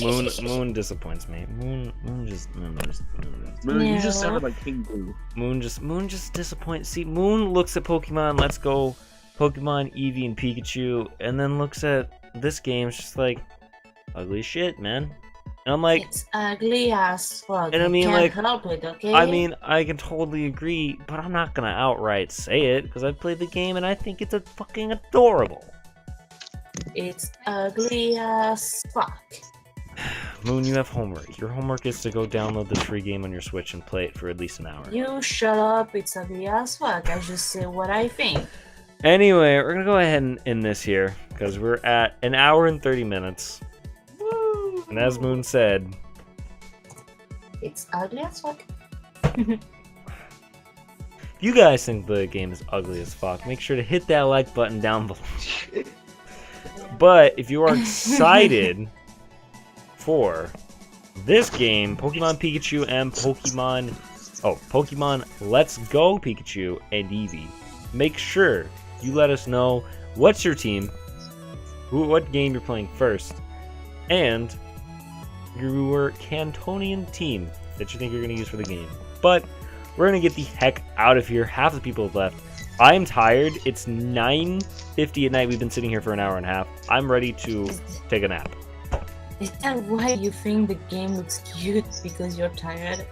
Moon disappoints me. Moon just Moon, you just No. sounded like King Boo. Moon just disappoints. See, Moon looks at Pokemon Let's Go, Pokemon Eevee and Pikachu, and then looks at this game. It's just like ugly shit, man. And I'm like, It's ugly as fuck. And I mean, can't like, help it, okay? I mean, I can totally agree, but I'm not gonna outright say it because I've played the game and I think it's a fucking adorable. It's ugly as fuck. Moon, you have homework. Your homework is to go download this free game on your Switch and play it for at least an hour. You shut up. It's ugly as fuck. I just say what I think. Anyway, we're gonna go ahead and end this here because we're at an hour and 30 minutes. Woo! And as Moon said, It's ugly as fuck. if you guys think the game is ugly as fuck, make sure to hit that like button down below. But if you are excited for this game, Pokemon Pikachu and Pokemon Let's Go Pikachu and Eevee, make sure you let us know what's your team, what game you're playing first, and your Cantonian team that you think you're going to use for the game. But we're going to get the heck out of here. Half the people have left. I'm tired. It's 9:50 at night. We've been sitting here for an hour and a half. I'm ready to take a nap. Is that why you think the game looks cute? Because you're tired?